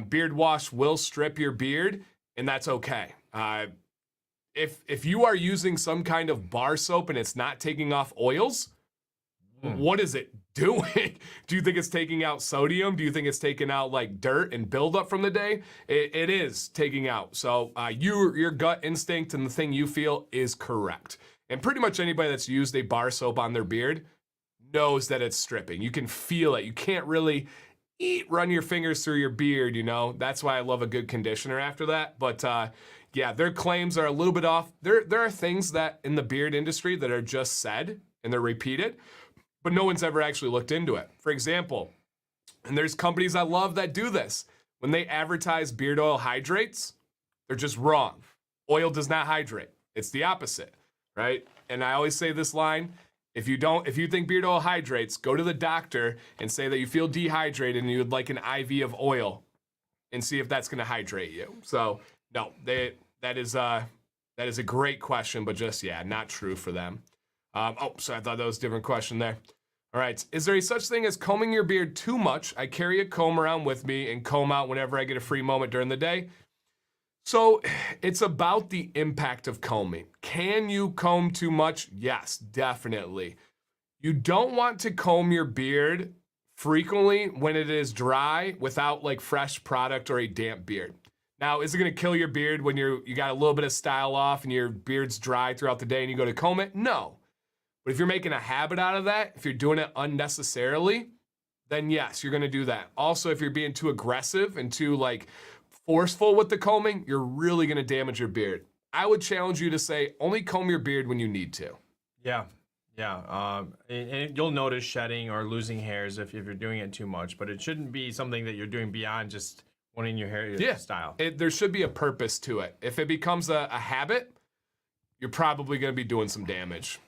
"Beard Wash Will Strip Your Beard," and that's okay. If you are using some kind of bar soap and it's not taking off oils, what is it doing? Do you think it's taking out sodium? Do you think it's taking out like dirt and buildup from the day? It is taking out. So your gut instinct and the thing you feel is correct. And pretty much anybody that's used a bar soap on their beard knows that it's stripping. You can feel it. You can't really run your fingers through your beard, That's why I love a good conditioner after that. But yeah, their claims are a little bit off. There are things that in the beard industry that are just said and they're repeated, but no one's ever actually looked into it. For example, and there's companies I love that do this. When they advertise beard oil hydrates, they're just wrong. Oil does not hydrate. It's the opposite, right? And I always say this line, if you think beard oil hydrates, go to the doctor and say that you feel dehydrated and you would like an IV of oil and see if that's going to hydrate you. So no, that is a great question, but just, not true for them. So I thought that was a different question there. All right, is there a such thing as combing your beard too much? I carry a comb around with me and comb out whenever I get a free moment during the day. So it's about the impact of combing. Can you comb too much? Yes, definitely. You don't want to comb your beard frequently when it is dry without like fresh product or a damp beard. Now, is it going to kill your beard when you got a little bit of style off and your beard's dry throughout the day and you go to comb it? No. But if you're making a habit out of that, if you're doing it unnecessarily, then yes, you're going to do that. Also, if you're being too aggressive and too like forceful with the combing, you're really going to damage your beard. I would challenge you to say only comb your beard when you need to.
Yeah. And you'll notice shedding or losing hairs if you're doing it too much, but it shouldn't be something that you're doing beyond just wanting your hair style.
There should be a purpose to it. If it becomes a habit, you're probably going to be doing some damage.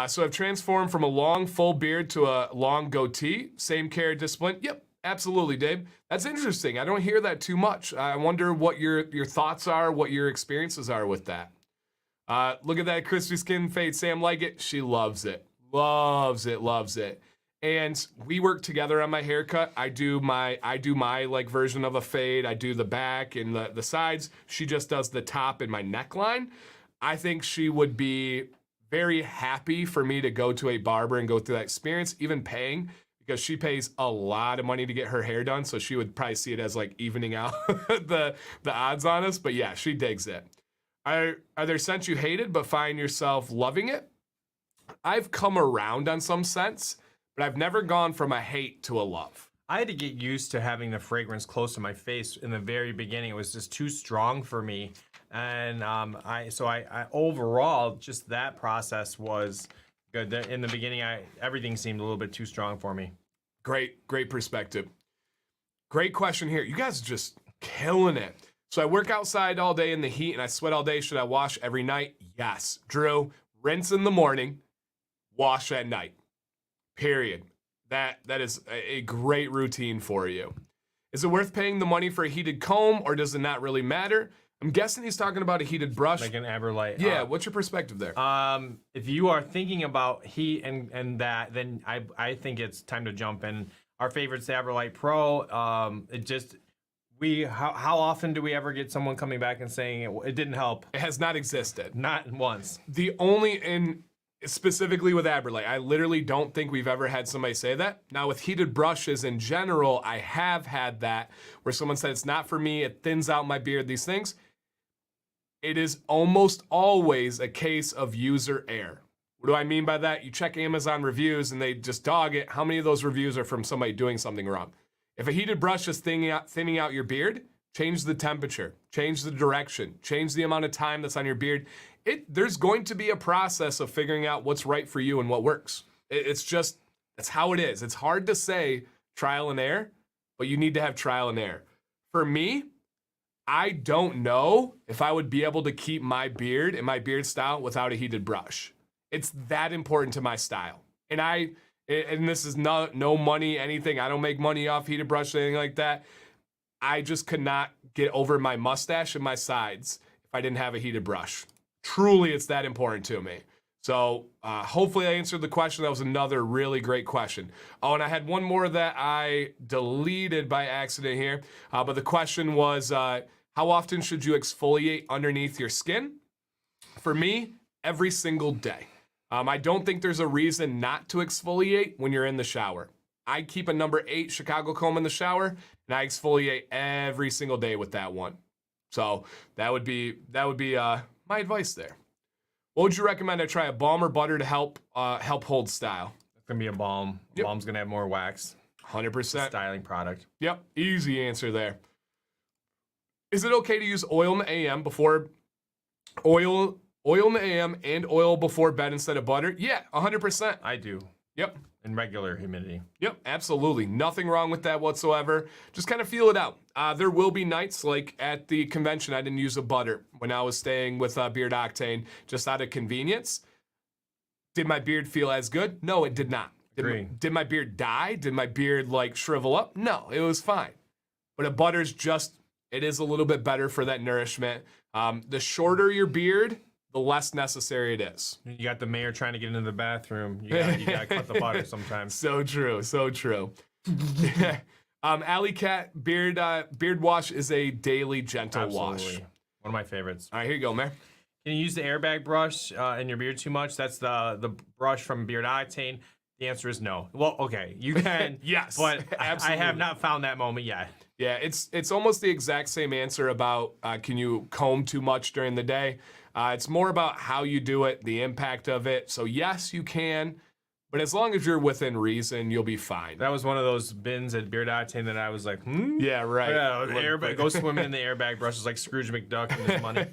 So I've transformed from a long full beard to a long goatee. Same care discipline. Yep, Absolutely, Dave. That's interesting. I don't hear that too much. I wonder what your thoughts are, what your experiences are with that. Look at that crispy skin fade. Sam like it. She loves it. Loves it. Loves it. And we work together on my haircut. I do my like version of a fade. I do the back and the sides. She just does the top and my neckline. I think she would be very happy for me to go to a barber and go through that experience, even paying, because she pays a lot of money to get her hair done. So she would probably see it as like evening out the odds on us. But yeah, she digs it. Are there scents you hated but find yourself loving it? I've come around on some scents, but I've never gone from a hate to a love.
I had to get used to having the fragrance close to my face in the very beginning. It was just too strong for me. And I overall, just that process was good. In the beginning, everything seemed a little bit too strong for me.
Great perspective. Great question here. You guys are just killing it. So I work outside all day in the heat and I sweat all day. Should I wash every night? Yes. Drew, rinse in the morning, wash at night. Period. That is a great routine for you. Is it worth paying the money for a heated comb or does it not really matter? I'm guessing he's talking about a heated brush.
Like an Aberlite.
Yeah, what's your perspective there?
If you are thinking about heat and that, then I think it's time to jump in. Our favorite's the Aberlite Pro. How often do we ever get someone coming back and saying it didn't help?
It has not existed.
Not once.
Specifically with Aberlite, I literally don't think we've ever had somebody say that. Now with heated brushes in general, I have had that where someone said it's not for me, it thins out my beard, these things. It is almost always a case of user error. What do I mean by that? You check Amazon reviews and they just dog it. How many of those reviews are from somebody doing something wrong? If a heated brush is thinning out your beard, change the temperature, change the direction, change the amount of time that's on your beard. There's going to be a process of figuring out what's right for you and what works. That's how it is. It's hard to say trial and error, but you need to have trial and error. For me, I don't know if I would be able to keep my beard and my beard style without a heated brush. It's that important to my style. And this is no money, anything. I don't make money off heated brush or anything like that. I just could not get over my mustache and my sides if I didn't have a heated brush. Truly, it's that important to me. So hopefully I answered the question. That was another really great question. Oh, and I had one more that I deleted by accident here. But the question was, how often should you exfoliate underneath your skin? For me, every single day. I don't think there's a reason not to exfoliate when you're in the shower. I keep a number 8 Chicago comb in the shower, and I exfoliate every single day with that one. So that would be my advice there. What would you recommend I try, a balm or butter to help hold style?
It's gonna be a balm.
Yep.
Balm's gonna have more wax.
100%.
Styling product.
Yep, easy answer there. Is it okay to use oil in the AM before oil in the AM and oil before bed instead of butter? Yeah, 100%.
I do.
Yep.
In regular humidity.
Yep, absolutely. Nothing wrong with that whatsoever. Just kind of feel it out. There will be nights like at the convention, I didn't use a butter when I was staying with Beard Octane, just out of convenience. Did my beard feel as good? No, it did not. Did my beard die? Did my beard like shrivel up? No, it was fine. But a butter's it is a little bit better for that nourishment. The shorter your beard, the less necessary it is.
You got the mayor trying to get into the bathroom. You gotta cut the butter sometimes.
So true, so true. Alley Cat beard wash is a daily gentle wash.
One of my favorites.
All right, here you go, Mayor.
Can you use the airbag brush in your beard too much? That's the brush from Beard Octane. The answer is no. Well, okay, you can.
Yes,
but
absolutely.
I have not found that moment yet.
Yeah, it's almost the exact same answer about can you comb too much during the day? It's more about how you do it, the impact of it. So yes, you can, but as long as you're within reason, you'll be fine.
That was one of those bins at Beard Octane that I was like,
Yeah, right.
Yeah, go swimming in the airbag brushes like Scrooge McDuck and his money.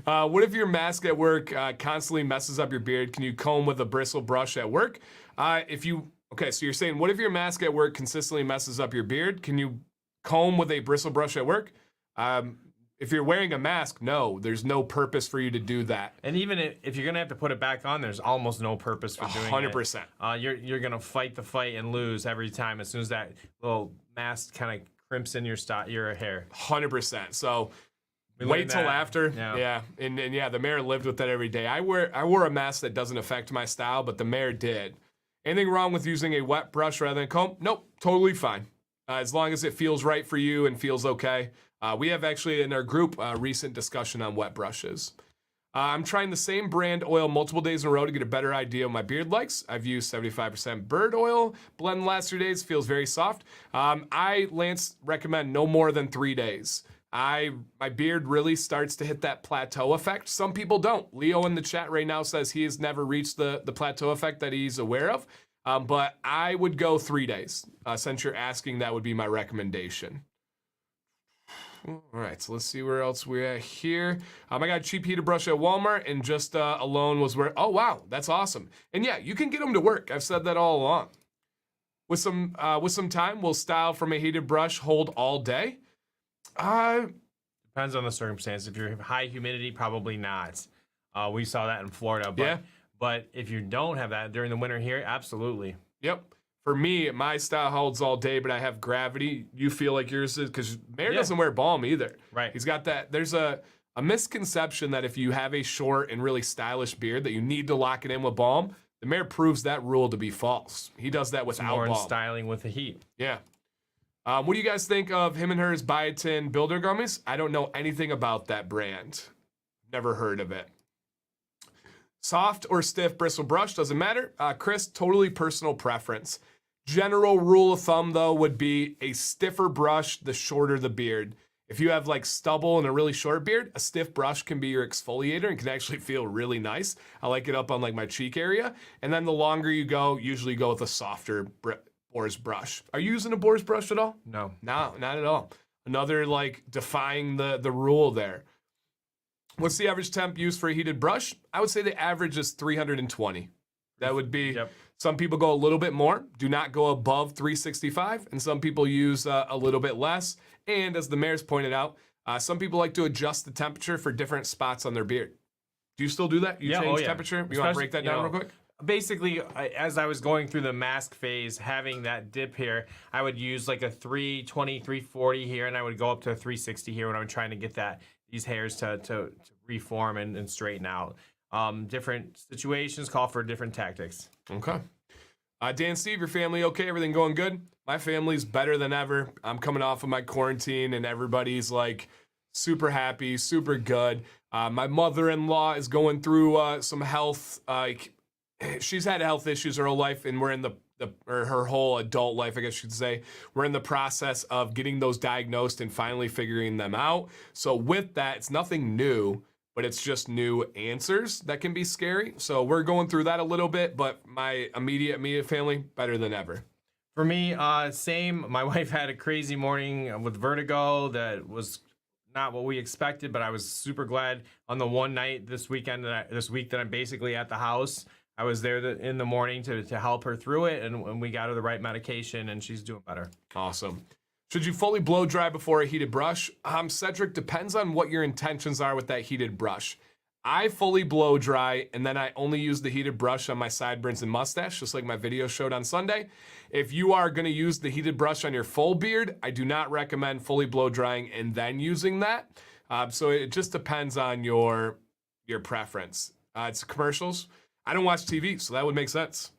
What if your mask at work constantly messes up your beard? Can you comb with a bristle brush at work? Okay, so you're saying, what if your mask at work consistently messes up your beard? Can you comb with a bristle brush at work? If you're wearing a mask, no, there's no purpose for you to do that.
And even if you're gonna have to put it back on, there's almost no purpose for doing
100%.
it. You're gonna fight the fight and lose every time. As soon as that little mask kind of crimps in your hair.
100%. So
We
wait
learned
till
that.
after.
Yeah.
Yeah. And yeah, the mayor lived with that every day. I wore a mask that doesn't affect my style, but the mayor did. Anything wrong with using a wet brush rather than a comb? Nope, totally fine. As long as it feels right for you and feels okay. We have actually in our group a recent discussion on wet brushes. I'm trying the same brand oil multiple days in a row to get a better idea of my beard likes. I've used 75% bird oil blend the last 3 days. Feels very soft. Lance, recommend no more than 3 days. My beard really starts to hit that plateau effect. Some people don't. Leo in the chat right now says he has never reached the plateau effect that he's aware of. But I would go 3 days. Since you're asking, that would be my recommendation. All right, so let's see where else we're at here. I got a cheap heated brush at Walmart, and just alone was where. Oh wow, that's awesome. And yeah, you can get them to work. I've said that all along. With some time, will style from a heated brush hold all day?
Depends on the circumstance. If you're high humidity, probably not. We saw that in Florida. But,
Yeah.
But if you don't have that during the winter here, absolutely.
Yep. For me, my style holds all day, but I have gravity. You feel like yours is because Mayor doesn't wear balm either.
Right.
He's got that. There's a misconception that if you have a short and really stylish beard, that you need to lock it in with balm. The Mayor proves that rule to be false. He does that without
More in
balm.
styling with the heat.
Yeah. What do you guys think of him and hers biotin builder gummies? I don't know anything about that brand. Never heard of it. Soft or stiff bristle brush, doesn't matter. Chris, totally personal preference. General rule of thumb, though, would be a stiffer brush, the shorter the beard. If you have like stubble and a really short beard, a stiff brush can be your exfoliator and can actually feel really nice. I like it up on like my cheek area. And then the longer you go, usually go with a softer Boar's brush. Are you using a Boar's brush at all?
No.
No, not at all. Another like defying the rule there. What's the average temp used for a heated brush? I would say the average is 320. That would be, Some people go a little bit more, do not go above 365, and some people use a little bit less. And as the Mayor's pointed out, some people like to adjust the temperature for different spots on their beard. Do you still do that? You change temperature? You want to break that down real quick?
Basically, as I was going through the mask phase, having that dip here, I would use like a 320, 340 here, and I would go up to a 360 here when I'm trying to get these hairs to reform and straighten out. Different situations call for different tactics.
Okay. Dan, Steve, your family okay? Everything going good? My family's better than ever. I'm coming off of my quarantine, and everybody's like super happy, super good. My mother-in-law is going through some health, she's had health issues her whole life, and we're in her whole adult life, I guess you'd say. We're in the process of getting those diagnosed and finally figuring them out. So with that, it's nothing new, but it's just new answers that can be scary. So we're going through that a little bit, but my immediate family, better than ever.
For me, same. My wife had a crazy morning with vertigo that was not what we expected, but I was super glad on the one night this week that I'm basically at the house. I was there in the morning to help her through it, and we got her the right medication, and she's doing better.
Awesome. Should you fully blow dry before a heated brush? Cedric, depends on what your intentions are with that heated brush. I fully blow dry, and then I only use the heated brush on my sideburns and mustache, just like my video showed on Sunday. If you are going to use the heated brush on your full beard, I do not recommend fully blow drying and then using that. So it just depends on your preference. It's commercials. I don't watch TV, so that would make sense.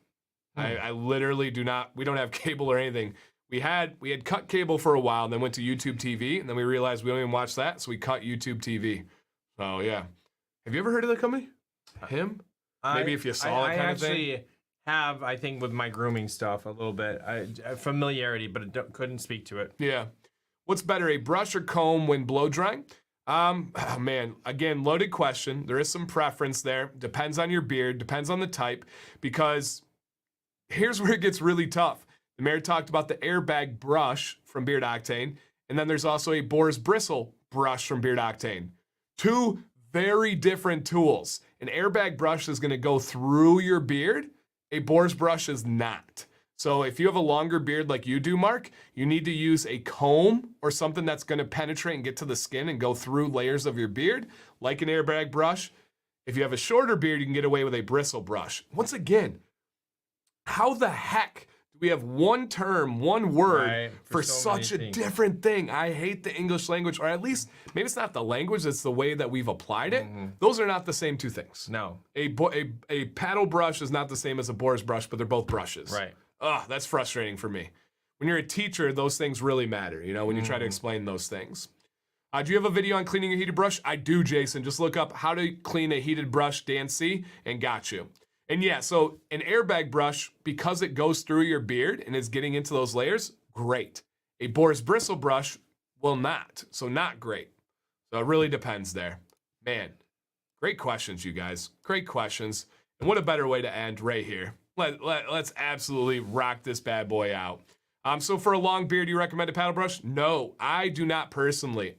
I literally do not. We don't have cable or anything. We had cut cable for a while, and then went to YouTube TV, and then we realized we don't even watch that, so we cut YouTube TV. So yeah, have you ever heard of the company? Him? Maybe if you saw it, kind of thing.
I actually have, I think, with my grooming stuff a little bit familiarity, but couldn't speak to it.
Yeah. What's better, a brush or comb when blow drying? Oh man, again, loaded question. There is some preference there. Depends on your beard, depends on the type, because here's where it gets really tough. The Mayor talked about the airbag brush from Beard Octane, and then there's also a Boar's bristle brush from Beard Octane. Two very different tools. An airbag brush is going to go through your beard. A Boar's brush is not. So if you have a longer beard like you do, Mark, you need to use a comb or something that's going to penetrate and get to the skin and go through layers of your beard, like an airbag brush. If you have a shorter beard, you can get away with a bristle brush. Once again, how the heck we have one term, one word
Right,
for
so many
such a
things.
different thing. I hate the English language, or at least maybe it's not the language, it's the way that we've applied it. Those are not the same two things.
No.
A paddle brush is not the same as a boar's brush, but they're both brushes.
Right.
Ugh, that's frustrating for me. When you're a teacher, those things really matter, you know, when you try to explain those things. Do you have a video on cleaning a heated brush? I do, Jason. Just look up how to clean a heated brush, Dan C, and got you. And yeah, so an airbag brush, because it goes through your beard and is getting into those layers, great. A boar's bristle brush will not, so not great. So it really depends there. Man, great questions, you guys. Great questions. And what a better way to end right here. Let's absolutely rock this bad boy out. So for a long beard, you recommend a paddle brush? No, I do not personally.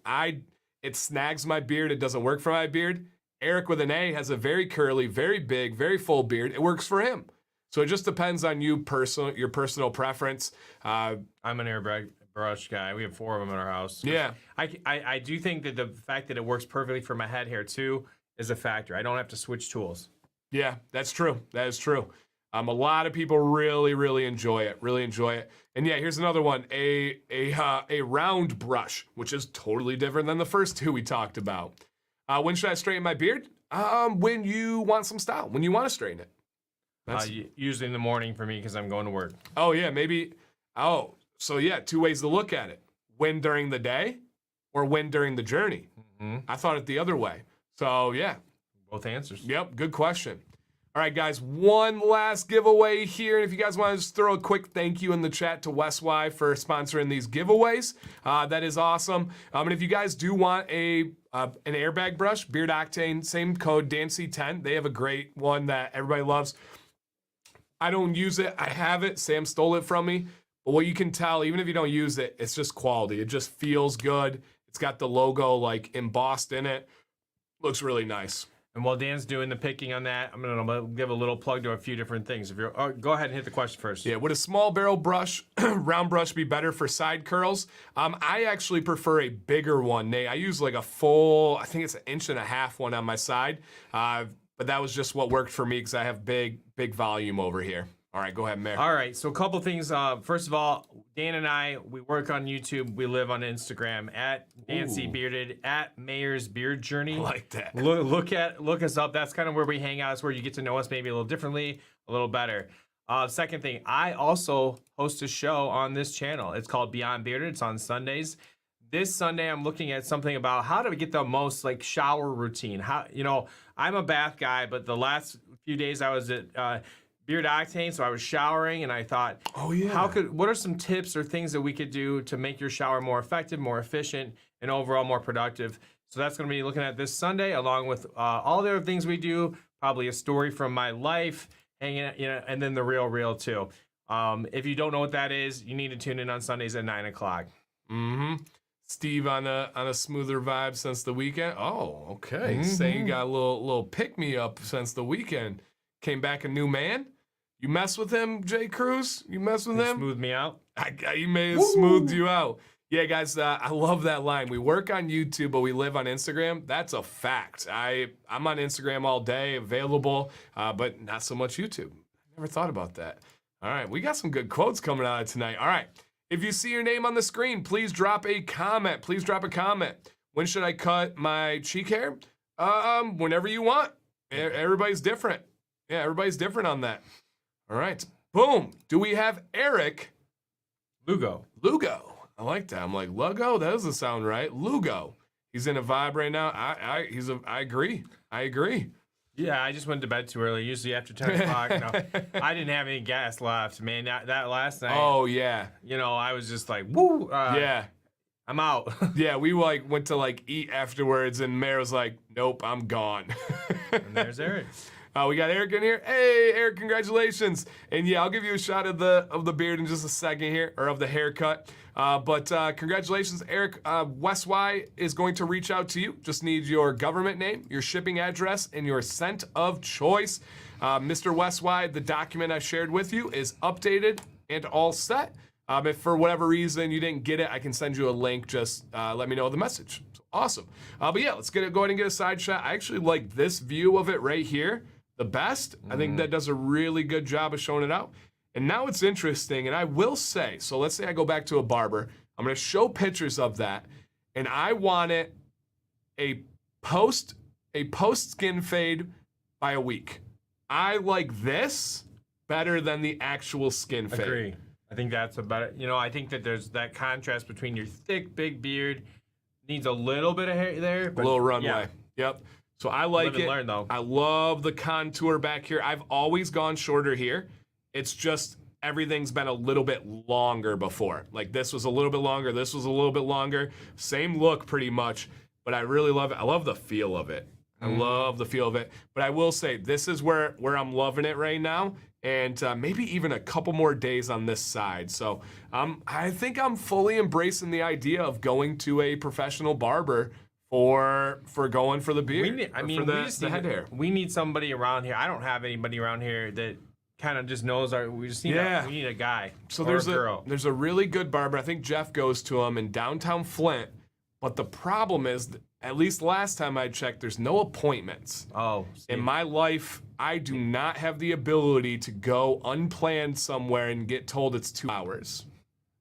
It snags my beard. It doesn't work for my beard. Eric with an A has a very curly, very big, very full beard. It works for him. So it just depends on your personal preference.
I'm an airbag brush guy. We have 4 of them in our house.
Yeah.
I do think that the fact that it works perfectly for my head hair too is a factor. I don't have to switch tools.
Yeah, that's true. That is true. A lot of people really enjoy it. Really enjoy it. And yeah, here's another one: a round brush, which is totally different than the first two we talked about. When should I straighten my beard? When you want some style. When you want to straighten it.
Usually in the morning for me because I'm going to work.
Oh yeah, maybe. Oh, so yeah, 2 ways to look at it: when during the day, or when during the journey. I thought it the other way. So yeah,
both answers.
Yep, good question. All right, guys, one last giveaway here. And if you guys want to just throw a quick thank you in the chat to West Y for sponsoring these giveaways, that is awesome. And if you guys do want an airbag brush, Beard Octane, same code, DanC10. They have a great one that everybody loves. I don't use it. I have it. Sam stole it from me. But what you can tell, even if you don't use it, it's just quality. It just feels good. It's got the logo like embossed in it. Looks really nice.
And while Dan's doing the picking on that, I'm gonna give a little plug to a few different things. If you're, go ahead and hit the question first.
Yeah, would a small barrel brush, round brush, be better for side curls? I actually prefer a bigger one, Nate. I use like a full, I think it's 1.5 inch one on my side, but that was just what worked for me because I have big volume over here. All right, go ahead, Mayor.
All right, so a couple things. First of all, Dan and I, we work on YouTube. We live on Instagram at Nancy Bearded, at Mayor's Beard Journey.
I like that.
Look us up. That's kind of where we hang out. It's where you get to know us maybe a little differently, a little better. Second thing, I also host a show on this channel. It's called Beyond Bearded. It's on Sundays. This Sunday, I'm looking at something about how to get the most like shower routine. How, you know, I'm a bath guy, but the last few days I was at Beard Octane, so I was showering and I thought,
oh yeah,
what are some tips or things that we could do to make your shower more effective, more efficient, and overall more productive? So that's going to be looking at this Sunday, along with all the other things we do, probably a story from my life, hanging out, you know, and then the real too. If you don't know what that is, you need to tune in on Sundays at 9 o'clock.
Steve on a smoother vibe since the weekend. Oh, okay. Saying you got a little pick me up since the weekend. Came back a new man. You mess with him, Jay Cruz? You mess with him?
Smooth me out.
He may have smoothed you out. Yeah, guys, I love that line. We work on YouTube, but we live on Instagram. That's a fact. I'm on Instagram all day, available, but not so much YouTube. Never thought about that. All right, we got some good quotes coming out of tonight. All right, if you see your name on the screen, please drop a comment. Please drop a comment. When should I cut my cheek hair? Whenever you want. Everybody's different. Yeah, everybody's different on that. All right. Boom. Do we have Eric?
Lugo.
I like that. I'm like, Lugo? That doesn't sound right. Lugo. He's in a vibe right now. I agree.
Yeah, I just went to bed too early. Usually after 10 o'clock. No, I didn't have any gas left, man. That last night.
Oh, yeah.
You know, I was just like, woo.
Yeah.
I'm out.
Yeah, we went to eat afterwards, and Mayor was like, nope, I'm gone.
And there's Eric.
We got Eric in here. Hey, Eric, congratulations. And yeah, I'll give you a shot of the beard in just a second here, or of the haircut. But congratulations, Eric. West Y is going to reach out to you. Just need your government name, your shipping address, and your scent of choice. Mr. West Y, the document I shared with you is updated and all set. If for whatever reason you didn't get it, I can send you a link. Just let me know the message. So, awesome. But yeah, let's go ahead and get a side shot. I actually like this view of it right here the best. I think that does a really good job of showing it out. And now it's interesting, and I will say, so let's say I go back to a barber. I'm going to show pictures of that, and I want it a post skin fade by a week. I like this better than the actual skin fade.
Agree. I think that's a better. I think that there's that contrast between your thick, big beard needs a little bit of hair there, but
a little runway.
Yeah.
Yep. So I like
Live and
it.
learn, though.
I love the contour back here. I've always gone shorter here. It's just everything's been a little bit longer before. Like this was a little bit longer. This was a little bit longer. Same look pretty much, but I really love it. I love the feel of it. I love the feel of it. But I will say this is where I'm loving it right now. And maybe even a couple more days on this side. So I think I'm fully embracing the idea of going to a professional barber for going for the beard. The head hair.
We need somebody around here. I don't have anybody around here that kind of just knows we just need we need a guy.
So
or a girl.
There's a really good barber. I think Jeff goes to him in downtown Flint. But the problem is, at least last time I checked, there's no appointments.
Oh.
In my life, I do not have the ability to go unplanned somewhere and get told it's 2 hours.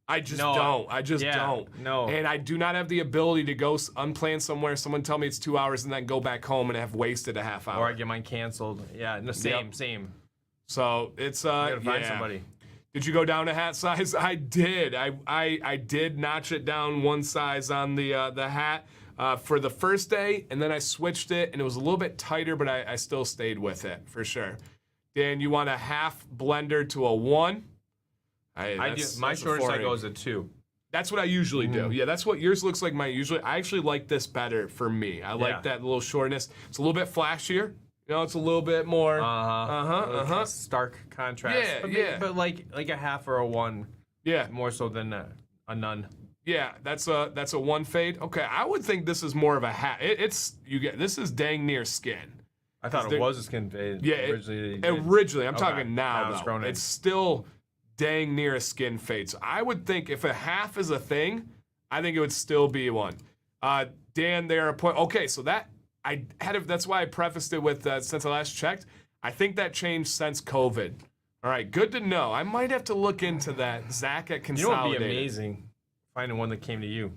I just don't. I just don't.
No.
And I do not have the ability to go unplanned somewhere, someone tell me it's 2 hours, and then go back home and have wasted a half hour.
Or I get mine canceled. Yeah, no, same.
So it's
You gotta find somebody.
Did you go down a hat size? I did. I did notch it down one size on the hat for the first day, and then I switched it, and it was a little bit tighter, but I still stayed with it for sure. Dan, you want a half blender to a 1?
I do. My shortest I go is a 2.
That's what I usually do. Yeah, that's what yours looks like. I actually like this better for me. I like that little shortness. It's a little bit flashier. It's a little bit more
stark contrast. But like a half or a 1.
Yeah.
More so than a none.
Yeah, that's a 1 fade. Okay, I would think this is more of a hat. This is dang near skin.
I thought it was a skin fade.
Yeah, originally. I'm talking now
it's
though.
grown in.
It's still dang near a skin fade. So I would think if a half is a thing, I think it would still be one. Dan, there are okay, so that's why I prefaced it with since I last checked. I think that changed since COVID. All right, good to know. I might have to look into that. Zach at Consolidated.
You know what would be amazing? Finding one that came to you.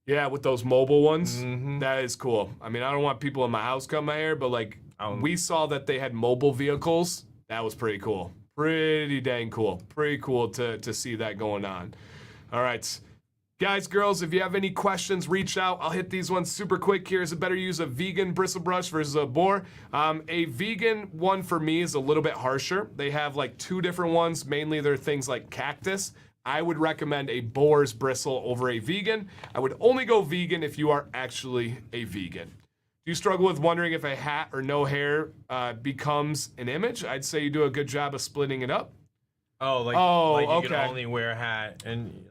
Yeah, with those mobile ones. That is cool. I mean, I don't want people in my house cutting my hair, but we saw that they had mobile vehicles. That was pretty cool. Pretty dang cool. Pretty cool to see that going on. All right. Guys, girls, if you have any questions, reach out. I'll hit these ones super quick here. Is it better to use a vegan bristle brush versus a boar? A vegan one for me is a little bit harsher. They have 2 different ones. Mainly they're things like cactus. I would recommend a boar's bristle over a vegan. I would only go vegan if you are actually a vegan. Do you struggle with wondering if a hat or no hair becomes an image? I'd say you do a good job of splitting it up.
You
okay.
can only wear a hat and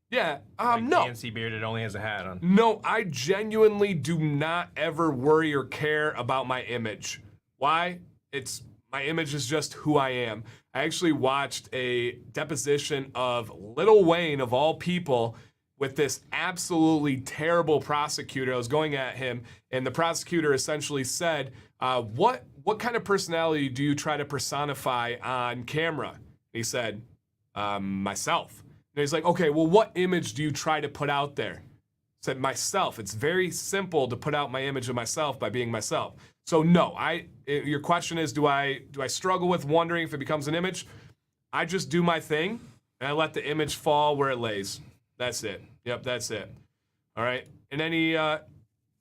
Yeah, no.
Fancy bearded only has a hat on.
No, I genuinely do not ever worry or care about my image. Why? My image is just who I am. I actually watched a deposition of Lil Wayne, of all people, with this absolutely terrible prosecutor. I was going at him, and the prosecutor essentially said, what kind of personality do you try to personify on camera? And he said, myself. And he's like, okay, well, what image do you try to put out there? I said, myself. It's very simple to put out my image of myself by being myself. So no, your question is, do I struggle with wondering if it becomes an image? I just do my thing, and I let the image fall where it lays. That's it. Yep, that's it. All right. And any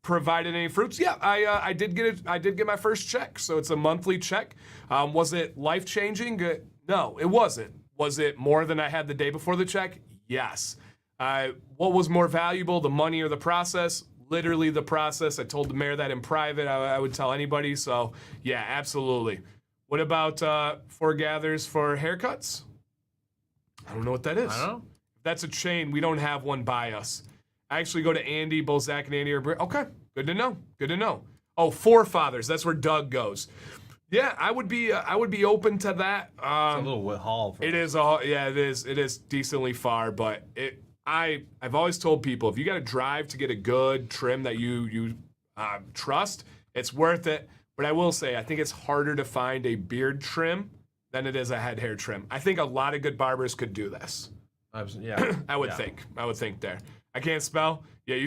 provided any fruits? Yeah, I did get it. I did get my first check, so it's a monthly check. Was it life-changing? No, it wasn't. Was it more than I had the day before the check? Yes. What was more valuable, the money or the process? Literally the process. I told the mayor that in private. I would tell anybody. So, yeah, absolutely. What about foregathers for haircuts? I don't know what that is.
I don't know.
If that's a chain, we don't have one by us. I actually go to Andy, both Zach and Andy are... Okay, good to know. Good to know. Oh, forefathers. That's where Doug goes. Yeah, I would be open to that.
It's a little haul.
It is it is decently far, but I've always told people, if you got to drive to get a good trim that you trust, it's worth it. But I will say, I think it's harder to find a beard trim than it is a head hair trim. I think a lot of good barbers could do this.
Yeah.
I would think there. I can't spell. Yeah,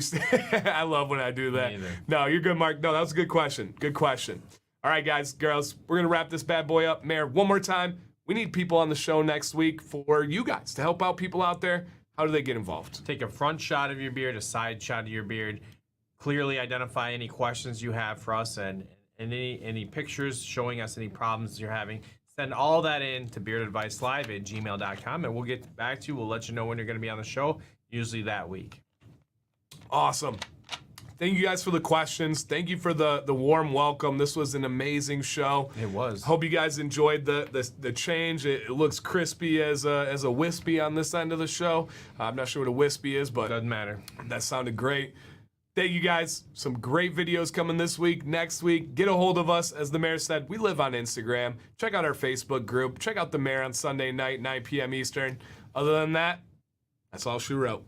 I love when I do that. No, you're good, Mark. No, that was a good question. Good question. All right, guys, girls, we're going to wrap this bad boy up. Mayor, one more time. We need people on the show next week for you guys to help out people out there. How do they get involved?
Take a front shot of your beard, a side shot of your beard. Clearly identify any questions you have for us and any pictures showing us any problems you're having. Send all that in to beardadvicelive@gmail.com, and we'll get back to you. We'll let you know when you're going to be on the show, usually that week.
Awesome. Thank you guys for the questions. Thank you for the warm welcome. This was an amazing show.
It was.
Hope you guys enjoyed the change. It looks crispy as a wispy on this end of the show. I'm not sure what a wispy is, but
Doesn't matter.
that sounded great. Thank you guys. Some great videos coming this week. Next week, get a hold of us. As the mayor said, we live on Instagram. Check out our Facebook group. Check out the mayor on Sunday night, 9 p.m. Eastern. Other than that, that's all she wrote.